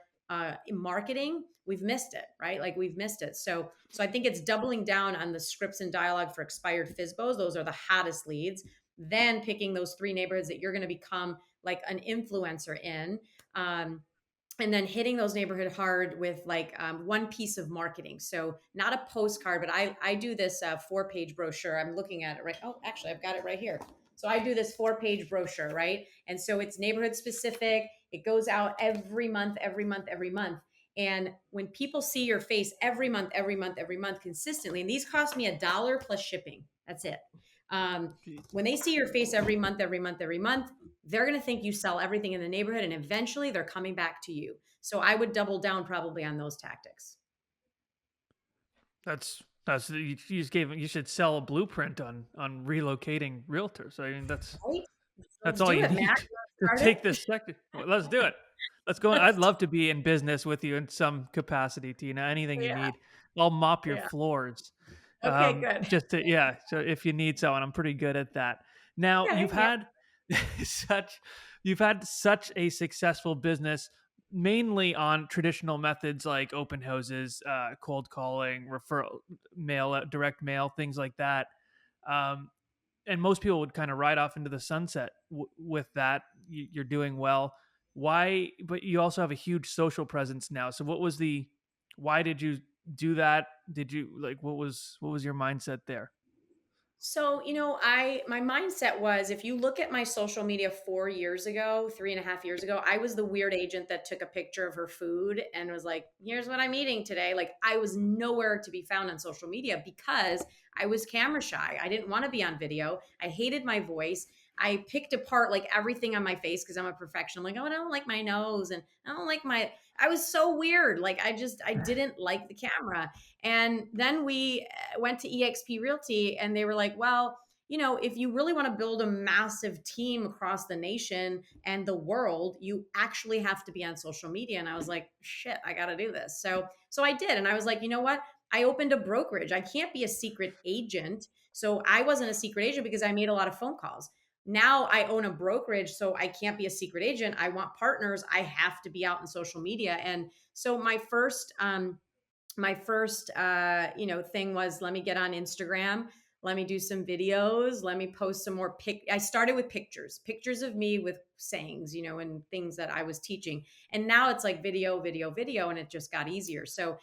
Speaker 4: marketing, we've missed it, right? Like, we've missed it. So I think it's doubling down on the scripts and dialogue for expired FISBOs. Those are the hottest leads. Then picking those 3 neighborhoods that you're going to become like an influencer in. And then hitting those neighborhood hard with like one piece of marketing. So not a postcard, but I do this 4-page brochure. I'm looking at it right. Oh, actually, I've got it right here. So I do this 4-page brochure, right? And so it's neighborhood specific. It goes out every month, every month, every month. And when people see your face every month, every month, every month consistently, and these cost me $1 plus shipping. That's it.
Speaker 3: Jeez.
Speaker 4: When they see your face every month, every month, every month, they're going to think you sell everything in the neighborhood, and eventually they're coming back to you. So I would double down probably on those tactics.
Speaker 3: That's you just gave, you should sell a blueprint on relocating realtors. I mean,
Speaker 4: Right?
Speaker 3: that's
Speaker 4: Let's
Speaker 3: all
Speaker 4: do
Speaker 3: you
Speaker 4: it, Matt.
Speaker 3: need to
Speaker 4: Start
Speaker 3: take
Speaker 4: it.
Speaker 3: this sector. Well, let's do it. Let's go. I'd
Speaker 4: Let's
Speaker 3: love to be in business with you in some capacity, Tina. Anything you
Speaker 4: Yeah.
Speaker 3: need, I'll mop your
Speaker 4: Yeah.
Speaker 3: floors.
Speaker 4: Okay, good.
Speaker 3: Just to, yeah. So if you need someone, I'm pretty good at that. Now
Speaker 4: Okay. Yeah.
Speaker 3: such you've had such a successful business, mainly on traditional methods like open houses, cold calling, referral, mail, direct mail, things like that. Um, and most people would kind of ride off into the sunset with that. You're doing well. Why? But you also have a huge social presence now. So what was the? Why did you do that? Did you like? What was your mindset there?
Speaker 4: So, I my mindset was, if you look at my social media 4 years ago, 3.5 years ago, I was the weird agent that took a picture of her food and was like, here's what I'm eating today. Like, I was nowhere to be found on social media because I was camera shy. I didn't want to be on video. I hated my voice. I picked apart like everything on my face because I'm a perfectionist. I'm like, oh, I don't like my nose, and I don't like my, I was so weird. Like, I didn't like the camera. And then we went to EXP Realty, and they were like, well, if you really want to build a massive team across the nation and the world, you actually have to be on social media. And I was like, shit, I got to do this. So I did. And I was like, you know what? I opened a brokerage. I can't be a secret agent. So I wasn't a secret agent because I made a lot of phone calls. Now I own a brokerage, so I can't be a secret agent. I want partners. I have to be out in social media. And so my first thing was, let me get on Instagram, let me do some videos, let me post some more I started with pictures of me with sayings, and things that I was teaching. And now it's like video, video, video, and it just got easier. So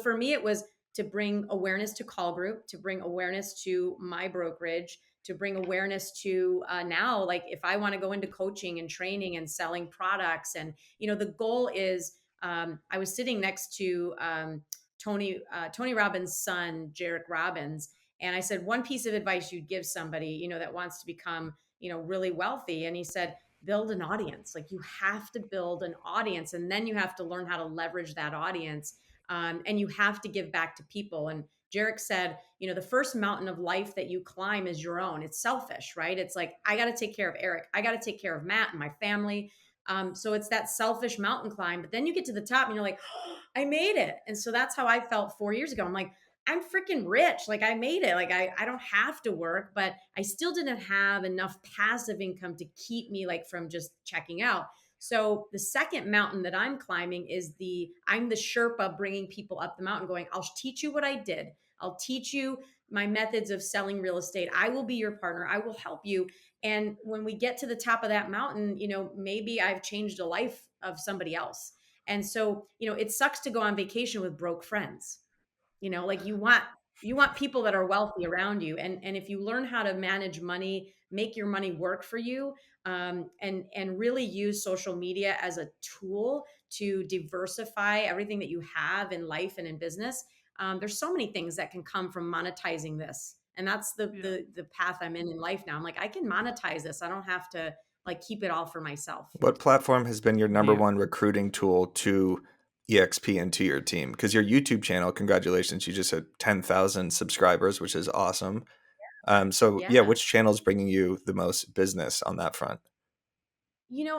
Speaker 4: for me, it was to bring awareness to Call Group, to bring awareness to my brokerage, to bring awareness to now, like, if I want to go into coaching and training and selling products. And the goal is, I was sitting next to Tony Robbins' son, Jarek Robbins. And I said, one piece of advice you'd give somebody, that wants to become, really wealthy. And he said, build an audience. Like, you have to build an audience, and then you have to learn how to leverage that audience. And you have to give back to people. And Jarek said, the first mountain of life that you climb is your own. It's selfish, right? It's like, I got to take care of Eric. I got to take care of Matt and my family. So it's that selfish mountain climb. But then you get to the top and you're like, oh, I made it. And so that's how I felt 4 years ago. I'm like, I'm freaking rich. Like, I made it. Like, I don't have to work, but I still didn't have enough passive income to keep me like from just checking out. So the second mountain that I'm climbing is I'm the Sherpa bringing people up the mountain, going, I'll teach you what I did. I'll teach you my methods of selling real estate. I will be your partner. I will help you. And when we get to the top of that mountain, maybe I've changed the life of somebody else. And so, it sucks to go on vacation with broke friends. Like, you want people that are wealthy around you. And if you learn how to manage money, make your money work for you, and really use social media as a tool to diversify everything that you have in life and in business. There's so many things that can come from monetizing this. And that's the,
Speaker 3: Yeah.
Speaker 4: the path I'm in life now. I'm like, I can monetize this. I don't have to like keep it all for myself.
Speaker 1: What platform has been your number
Speaker 3: You.
Speaker 1: one recruiting tool to EXP and to your team? Because your YouTube channel, congratulations, you just had 10,000 subscribers, which is awesome. So yeah,
Speaker 4: Yeah.
Speaker 1: which channel is bringing you the most business on that front?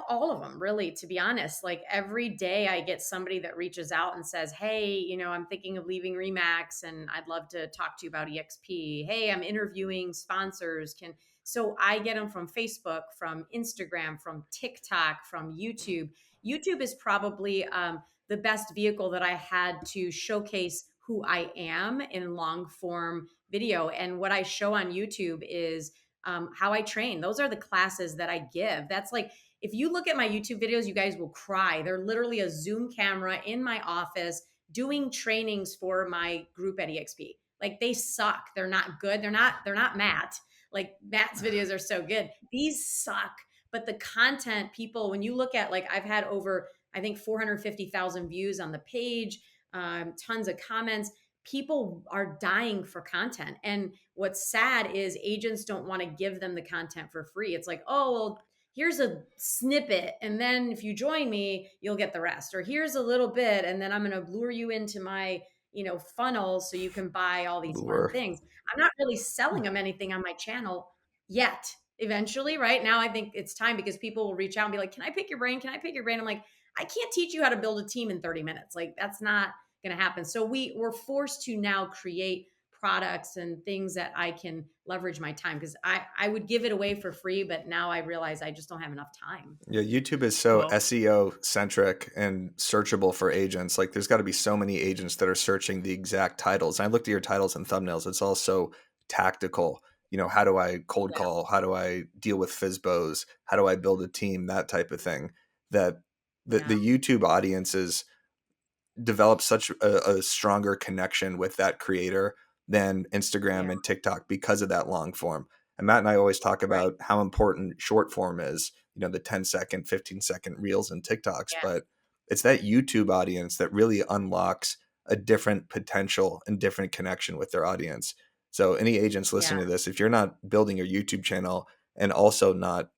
Speaker 4: All of them, really, to be honest. Like, every day I get somebody that reaches out and says, hey, I'm thinking of leaving Remax and I'd love to talk to you about EXP. Hey, I'm interviewing sponsors. So I get them from Facebook, from Instagram, from TikTok, from YouTube. YouTube is probably the best vehicle that I had to showcase who I am in long form video. And what I show on YouTube is how I train. Those are the classes that I give. That's like, if you look at my YouTube videos, you guys will cry. They're literally a Zoom camera in my office doing trainings for my group at EXP. Like, they suck. They're not good. They're not Matt. Like, Matt's videos are so good. These suck. But the content, people, when you look at, like, I've had over, I think, 450,000 views on the page, tons of comments. people are dying for content. And what's sad is agents don't want to give them the content for free. It's like, oh, well, here's a snippet. And then if you join me, you'll get the rest. Or here's a little bit. And then I'm going to lure you into my, funnel so you can buy all these fun
Speaker 1: Lure.
Speaker 4: things. I'm not really selling them anything on my channel yet. Eventually, right now, I think it's time because people will reach out and be like, can I pick your brain? Can I pick your brain? I'm like, I can't teach you how to build a team in 30 minutes. Like, that's not going to happen. So we're forced to now create products and things that I can leverage my time, because I would give it away for free, but now I realize I just don't have enough time.
Speaker 1: Yeah, YouTube is so
Speaker 3: Well,
Speaker 1: SEO centric and searchable for agents. Like there's got to be so many agents that are searching the exact titles. And I looked at your titles and thumbnails. It's all so tactical. How do I cold
Speaker 4: Yeah.
Speaker 1: call? How do I deal with FISBOs? How do I build a team? That type of thing. That
Speaker 4: Yeah.
Speaker 1: the YouTube audiences develop such a stronger connection with that creator than Instagram
Speaker 4: Yeah.
Speaker 1: and TikTok because of that long form. And Matt and I always talk
Speaker 4: Right.
Speaker 1: about how important short form is, the 10-second, 15-second reels and TikToks,
Speaker 4: Yeah.
Speaker 1: but it's that YouTube audience that really unlocks a different potential and different connection with their audience. So any agents
Speaker 4: Yeah.
Speaker 1: listening to this, if you're not building your YouTube channel and also not,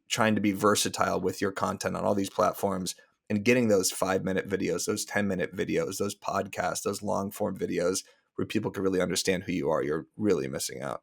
Speaker 1: trying to be versatile with your content on all these platforms, and getting those 5-minute videos, those 10-minute videos, those podcasts, those long form videos where people can really understand who you are, you're really missing out.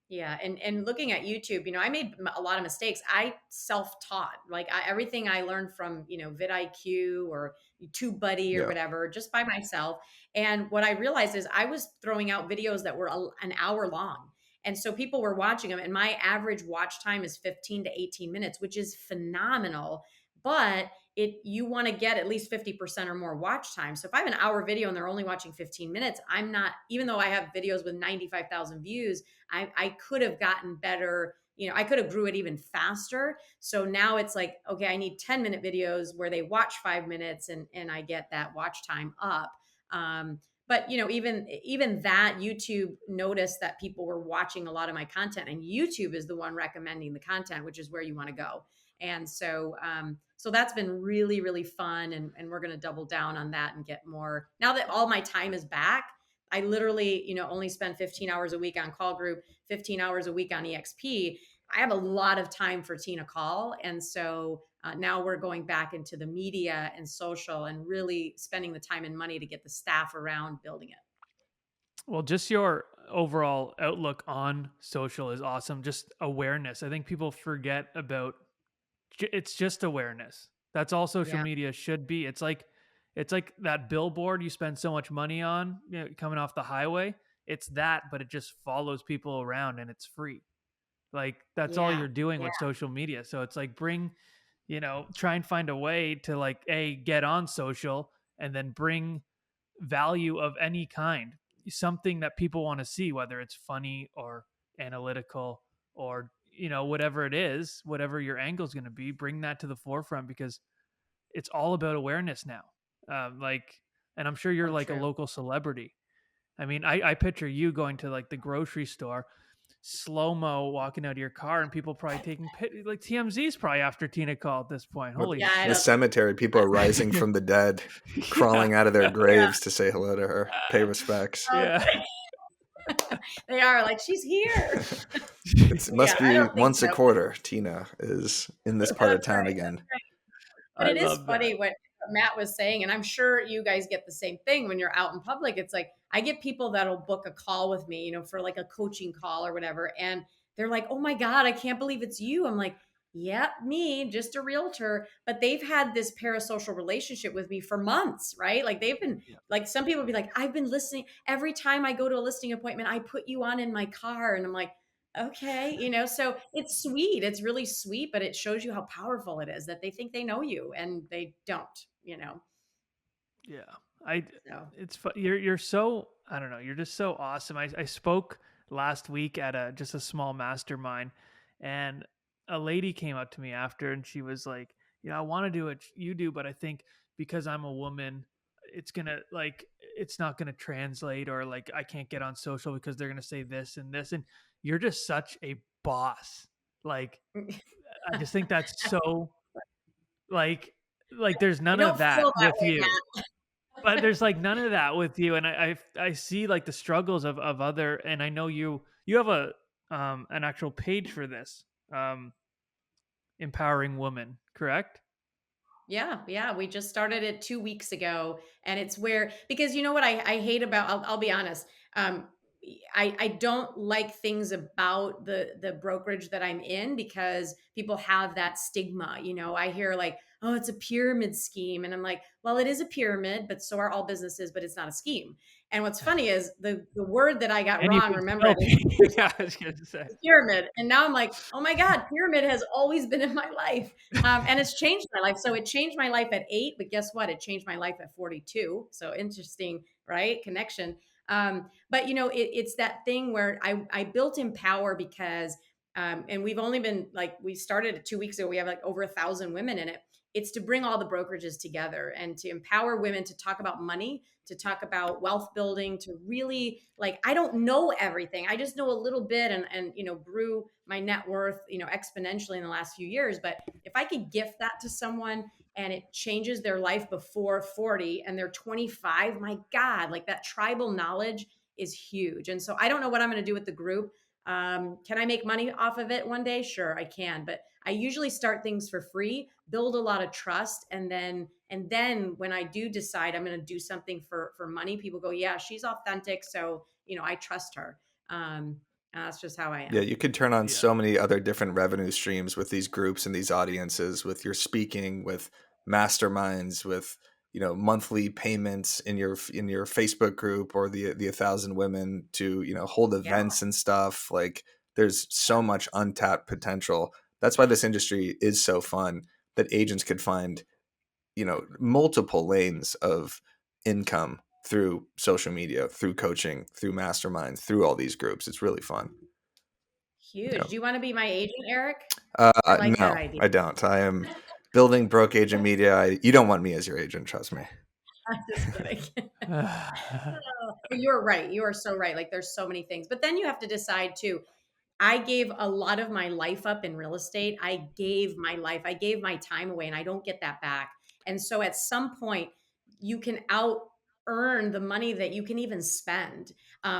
Speaker 4: Yeah, and looking at YouTube, I made a lot of mistakes. I self-taught, like everything I learned from, vidIQ or TubeBuddy or
Speaker 1: Yeah.
Speaker 4: whatever, just by myself. And what I realized is I was throwing out videos that were an hour long. And so people were watching them, and my average watch time is 15 to 18 minutes, which is phenomenal. But you want to get at least 50% or more watch time. So if I have an hour video and they're only watching 15 minutes, I'm not, even though I have videos with 95,000 views, I could have gotten better. I could have grew it even faster. So now it's like, okay, I need 10-minute videos where they watch 5 minutes and I get that watch time up. But even that, YouTube noticed that people were watching a lot of my content, and YouTube is the one recommending the content, which is where you want to go. And so that's been really, really fun. And we're going to double down on that and get more. Now that all my time is back, I literally, only spend 15 hours a week on call group, 15 hours a week on EXP. I have a lot of time for Tina Caul. And so now we're going back into the media and social and really spending the time and money to get the staff around building it.
Speaker 3: well, just your overall outlook on social is awesome. Just awareness. I think people forget about it's just awareness. That's all social
Speaker 4: Yeah.
Speaker 3: media should be. It's like that billboard you spend so much money on, coming off the highway. It's that, but it just follows people around and it's free. Like that's all
Speaker 4: Yeah.
Speaker 3: you're doing
Speaker 4: Yeah.
Speaker 3: with social media. So it's like try and find a way to like get on social and then bring value of any kind, something that people want to see, whether it's funny or analytical or whatever it is, whatever your angle is going to be, bring that to the forefront because it's all about awareness now. And I'm sure you're
Speaker 4: Oh,
Speaker 3: like a
Speaker 4: true.
Speaker 3: local celebrity. I mean, I picture you going to like the grocery store, slow mo walking out of your car, and people probably taking like TMZ's probably after Tina Caul at this point.
Speaker 1: Or
Speaker 3: Holy
Speaker 4: Yeah. I
Speaker 1: the
Speaker 3: shit!
Speaker 1: cemetery, people are rising from the dead, crawling out of their
Speaker 4: Yeah.
Speaker 1: graves to say hello to her, pay respects.
Speaker 4: Oh,
Speaker 3: Yeah.
Speaker 4: they are like, she's here.
Speaker 1: It
Speaker 4: Yeah.
Speaker 1: must
Speaker 4: I
Speaker 1: be
Speaker 4: don't think
Speaker 1: once a
Speaker 4: so.
Speaker 1: quarter. Tina is in this part of
Speaker 4: That's
Speaker 1: town
Speaker 4: right.
Speaker 1: again.
Speaker 4: But
Speaker 3: I
Speaker 4: it is
Speaker 3: love that.
Speaker 4: funny what Matt was saying, and I'm sure you guys get the same thing when you're out in public. It's like I get people that'll book a call with me, for like a coaching call or whatever, and they're like, "Oh my God, I can't believe it's you." I'm like, "Yeah, me, just a realtor." But they've had this parasocial relationship with me for months, right? Like they've been
Speaker 3: Yeah.
Speaker 4: like, some people be like, "I've been listening every time I go to a listing appointment. I put you on in my car," and I'm like, okay, so it's sweet. It's really sweet, but it shows you how powerful it is that they think they know you and they don't.
Speaker 3: Yeah. I
Speaker 4: So
Speaker 3: it's you're so, I don't know, you're just so awesome. I spoke last week at just a small mastermind, and a lady came up to me after and she was like, I want to do what you do, but I think because I'm a woman, it's not gonna translate, or like I can't get on social because they're gonna say this and this. And you're just such a boss. Like I just think that's so like there's
Speaker 4: I
Speaker 3: none of
Speaker 4: don't feel
Speaker 3: that
Speaker 4: that
Speaker 3: with
Speaker 4: way,
Speaker 3: you.
Speaker 4: Matt.
Speaker 3: but there's like none of that with you. And I see like the struggles of other, and I know you have an actual page for this, um, empowering women, correct?
Speaker 4: Yeah, yeah. We just started it 2 weeks ago, and it's where because you know what I hate about. I'll be honest. Um, I don't like things about the brokerage that I'm in because people have that stigma. You know, I hear like, oh, it's a pyramid scheme, and I'm like, well, it is a pyramid, but so are all businesses, but it's not a scheme. And what's funny is the word that I got
Speaker 3: And you
Speaker 4: wrong.
Speaker 3: can
Speaker 4: Remember, I
Speaker 3: spell
Speaker 4: listened to your
Speaker 3: yeah, I was gonna say.
Speaker 4: pyramid. And now I'm like, oh my God, pyramid has always been in my life. And it's changed my life. So it changed my life at 8, but guess what? It changed my life at 42. So interesting, right? Connection. But you know, it's that thing where I built Empower because, and we've only been like, we started it 2 weeks ago. We have like over 1,000 women in it. It's to bring all the brokerages together and to empower women to talk about money, to talk about wealth building, to really like I don't know everything. I just know a little bit and you know grew my net worth, you know, exponentially in the last few years, but if I could gift that to someone and it changes their life before 40 and they're 25, my God, like that tribal knowledge is huge. And so I don't know what I'm going to do with the group. Can I make money off of it one day? Sure, I can. But I usually start things for free, build a lot of trust, and then when I do decide I'm going to do something for money, people go, yeah, she's authentic, so you know I trust her. And that's just how I
Speaker 1: Yeah,
Speaker 4: am.
Speaker 1: you could turn on
Speaker 3: Yeah.
Speaker 1: so many other different revenue streams with these groups and these audiences, with your speaking, with masterminds, with monthly payments in your Facebook group or the 1,000 women to hold
Speaker 4: Yeah,
Speaker 1: events and stuff. Like there's
Speaker 4: yeah,
Speaker 1: so much untapped potential. That's why this industry is so fun that agents could find multiple lanes of income through social media, through coaching, through masterminds, through all these groups. It's really fun.
Speaker 4: huge. Do you want to be my agent, Eric? I like that
Speaker 1: No,
Speaker 4: idea.
Speaker 1: I don't. I am building broke agent media. You don't want me as your agent, trust me.
Speaker 4: I'm just kidding. But you're right. You are so right. Like there's so many things. But then you have to decide too. I gave a lot of my life up in real estate. I gave my life, I gave my time away, and I don't get that back. And so at some point, you can out earn the money that you can even spend.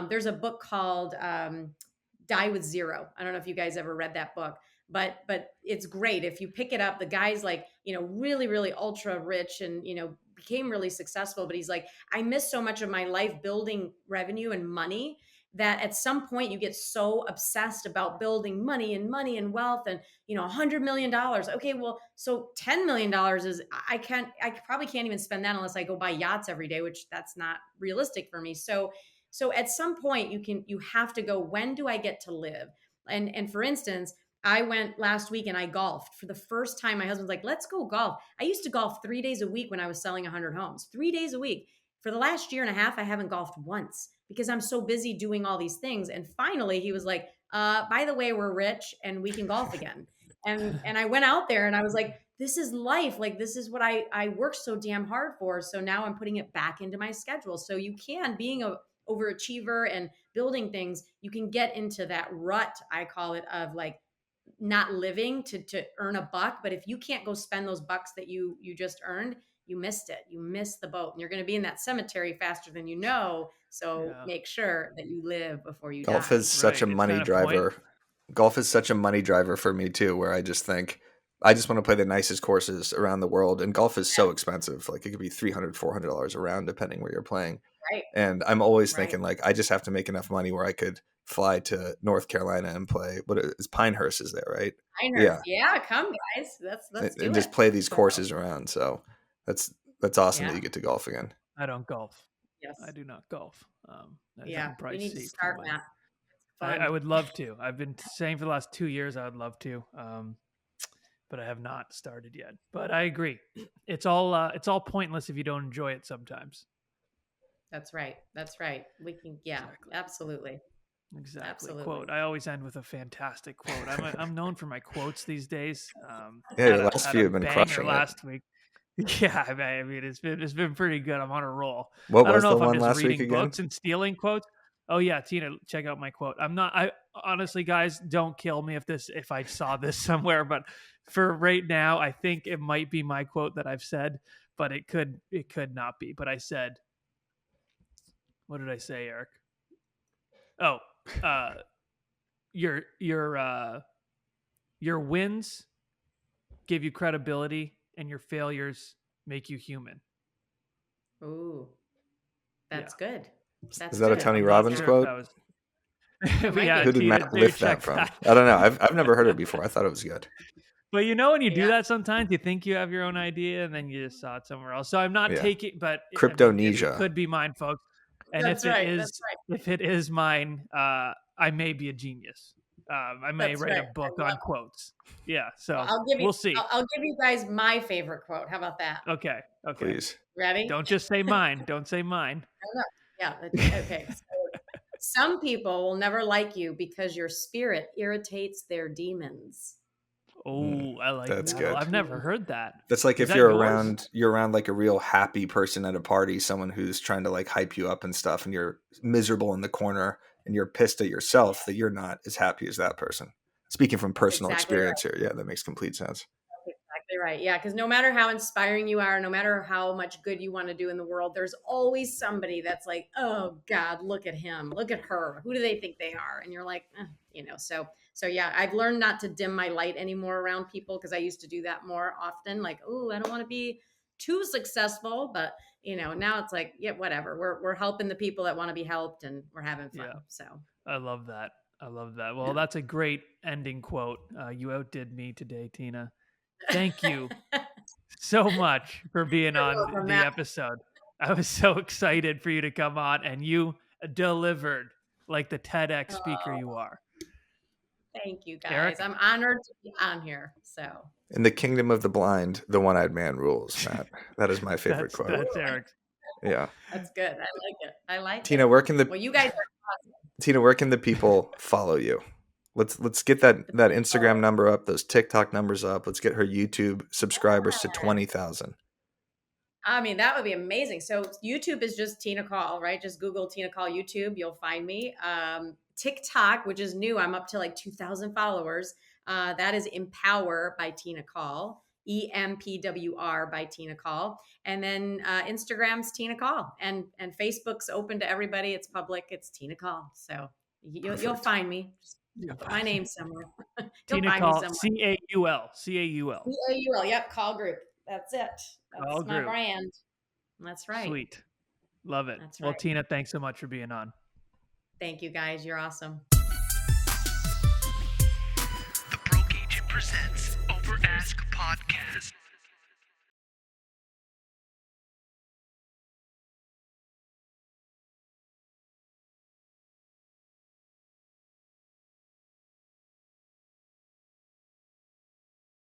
Speaker 4: There's a book called Die with Zero. I don't know if you guys ever read that book, but it's great if you pick it up. The guy's like, you know, really, really ultra rich and you know became really successful. But he's like, I missed so much of my life building revenue and money that at some point you get so obsessed about building money and wealth and you know $100 million. Okay, well, so $10 million is I probably can't even spend that unless I go buy yachts every day, which that's not realistic for me. So at some point you have to go, when do I get to live? And for instance, I went last week and I golfed for the first time. My husband's like, let's go golf. I used to golf 3 days a week when I was selling 100 homes, 3 days a week. For the last year and a half, I haven't golfed once because I'm so busy doing all these things. And finally, he was like, by the way, we're rich and we can golf again. And I went out there and I was like, this is life. Like, this is what I worked so damn hard for. So now I'm putting it back into my schedule. So you can, being a overachiever and building things, you can get into that rut, I call it, of like not living to earn a buck. But if you can't go spend those bucks that you just earned, you missed it. You missed the boat, and you're going to be in that cemetery faster than you know. So
Speaker 3: Yeah.
Speaker 4: make sure that you live before you
Speaker 1: Golf
Speaker 4: die.
Speaker 1: is such
Speaker 3: Right.
Speaker 1: a
Speaker 3: It's
Speaker 1: money
Speaker 3: kind of point.
Speaker 1: driver. Golf is such a money driver for me too, where I just think I just want to play the nicest courses around the world. And golf is so expensive. Like it could be $300, $400 a round, depending where you're playing.
Speaker 4: Right,
Speaker 1: And I'm always
Speaker 4: right.
Speaker 1: thinking like I just have to make enough money where I could fly to North Carolina and play. What is Pinehurst is there, right?
Speaker 4: Pinehurst,
Speaker 1: Yeah,
Speaker 4: yeah, come guys, let's
Speaker 1: and
Speaker 4: do
Speaker 1: just
Speaker 4: it.
Speaker 1: play these
Speaker 4: So
Speaker 1: courses around. So that's that's awesome that
Speaker 4: yeah,
Speaker 1: you get to golf again.
Speaker 3: I don't golf. I
Speaker 4: yes,
Speaker 3: do not golf. As you
Speaker 4: yeah.
Speaker 3: can
Speaker 4: You
Speaker 3: probably
Speaker 4: need to
Speaker 3: see from
Speaker 4: start,
Speaker 3: my,
Speaker 4: Matt.
Speaker 3: I
Speaker 4: Fun.
Speaker 3: would love to. I've been saying for the last 2 years I would love to, but I have not started yet. But I agree, it's all pointless if you don't enjoy it sometimes.
Speaker 4: That's right. That's right. We can. Yeah,
Speaker 3: Exactly.
Speaker 4: absolutely,
Speaker 3: Exactly.
Speaker 4: absolutely.
Speaker 3: Quote. I always end with a fantastic quote. I'm known for my quotes these days.
Speaker 1: Yeah, your last
Speaker 3: Had
Speaker 1: few
Speaker 3: a
Speaker 1: have been
Speaker 3: banger
Speaker 1: crushing it.
Speaker 3: last week. Yeah, I mean it's been pretty good. I'm on a roll.
Speaker 1: What
Speaker 3: I don't
Speaker 1: was
Speaker 3: know
Speaker 1: the
Speaker 3: if I'm
Speaker 1: one
Speaker 3: just
Speaker 1: last week
Speaker 3: reading
Speaker 1: again?
Speaker 3: books and stealing quotes. Oh yeah, Tina, check out my quote. I'm not. I honestly, guys, don't kill me if I saw this somewhere. But for right now, I think it might be my quote that I've said. but it could not be. But I said, what did I say, Eric? Oh, your wins give you credibility, and your failures make you human.
Speaker 4: Ooh, that's good. That's
Speaker 1: Is that a
Speaker 4: good.
Speaker 1: Tony
Speaker 3: I'm
Speaker 1: Robbins
Speaker 3: not sure
Speaker 1: quote?
Speaker 3: if that was.
Speaker 4: It might
Speaker 3: Yeah,
Speaker 4: be.
Speaker 1: Who did
Speaker 3: Tina,
Speaker 1: Matt
Speaker 3: maybe
Speaker 1: lift that
Speaker 3: check
Speaker 1: from?
Speaker 3: that.
Speaker 1: I don't know. I've never heard it before. I thought it was good.
Speaker 3: But you know, when you do
Speaker 4: Yeah.
Speaker 3: that, sometimes you think you have your own idea, and then you just saw it somewhere else. So I'm not
Speaker 1: Yeah.
Speaker 3: taking, but it
Speaker 1: Cryptonesia.
Speaker 3: could be mine, folks. And
Speaker 4: That's right. That's right.
Speaker 3: if it is mine, I may be a genius. I may
Speaker 4: That's
Speaker 3: write
Speaker 4: right.
Speaker 3: a book
Speaker 4: I
Speaker 3: on
Speaker 4: love it.
Speaker 3: quotes. Yeah. So
Speaker 4: Well, I'll give you.
Speaker 3: we'll see.
Speaker 4: I'll give you guys my favorite quote. How about that?
Speaker 3: Okay.
Speaker 1: Please.
Speaker 4: Ready?
Speaker 3: Don't just say mine. Don't say mine.
Speaker 4: Yeah. Okay. So, some people will never like you because your spirit irritates their demons.
Speaker 3: Oh, I like
Speaker 1: That's
Speaker 3: that.
Speaker 1: good.
Speaker 3: I've never heard that.
Speaker 1: That's like
Speaker 3: Is
Speaker 1: if
Speaker 3: that
Speaker 1: you're
Speaker 3: yours?
Speaker 1: around like a real happy person at a party, someone who's trying to like hype you up and stuff, and you're miserable in the corner and you're pissed at yourself that you're not as happy as that person. Speaking from personal
Speaker 4: Exactly right.
Speaker 1: experience here. Yeah, that makes complete sense.
Speaker 4: Exactly right. Yeah, because no matter how inspiring you are, no matter how much good you want to do in the world, there's always somebody that's like, "Oh God, look at him, look at her. Who do they think they are?" And you're like, So yeah, I've learned not to dim my light anymore around people because I used to do that more often. Like, oh, I don't want to be too successful, but now it's like, yeah, whatever. We're helping the people that want to be helped, and we're having fun.
Speaker 3: Yeah.
Speaker 4: So
Speaker 3: I love that. Well, that's a great ending quote. You outdid me today, Tina. Thank you so much for being
Speaker 4: You're
Speaker 3: on
Speaker 4: welcome,
Speaker 3: the
Speaker 4: Matt.
Speaker 3: episode. I was so excited for you to come on, and you delivered like the TEDx speaker you are.
Speaker 4: Thank you,
Speaker 3: Eric?
Speaker 4: guys. I'm honored to be on here. So
Speaker 1: In the kingdom of the blind, the one-eyed man rules, Matt. That is my favorite quote.
Speaker 3: That's Eric's.
Speaker 1: Yeah.
Speaker 4: that's good. I like
Speaker 1: Tina,
Speaker 4: it.
Speaker 1: where can
Speaker 4: Well, you guys are
Speaker 1: Tina, where can the people follow you? Let's get that Instagram number up, those TikTok numbers up. Let's get her YouTube subscribers to 20,000.
Speaker 4: I mean, that would be amazing. So YouTube is just Tina Caul, right? Just Google Tina Caul YouTube. You'll find me. TikTok, which is new. I'm up to like 2,000 followers. That is Empower by Tina Caul. EMPWR by Tina Caul. And then Instagram's Tina Caul. And Facebook's open to everybody. It's public. It's Tina Caul. So you'll find me. Just put my name somewhere. You'll
Speaker 3: Tina
Speaker 4: find
Speaker 3: Caul,
Speaker 4: me somewhere.
Speaker 3: CAUL.
Speaker 4: CAUL. Yep. Call group. That's it. That's
Speaker 3: Call
Speaker 4: my
Speaker 3: group.
Speaker 4: brand. That's right.
Speaker 3: Sweet. Love it.
Speaker 4: That's
Speaker 3: Well,
Speaker 4: right.
Speaker 3: Tina, thanks so much for being on.
Speaker 4: Thank you, guys. You're awesome.
Speaker 2: The Broke Agent presents Over Ask Podcast.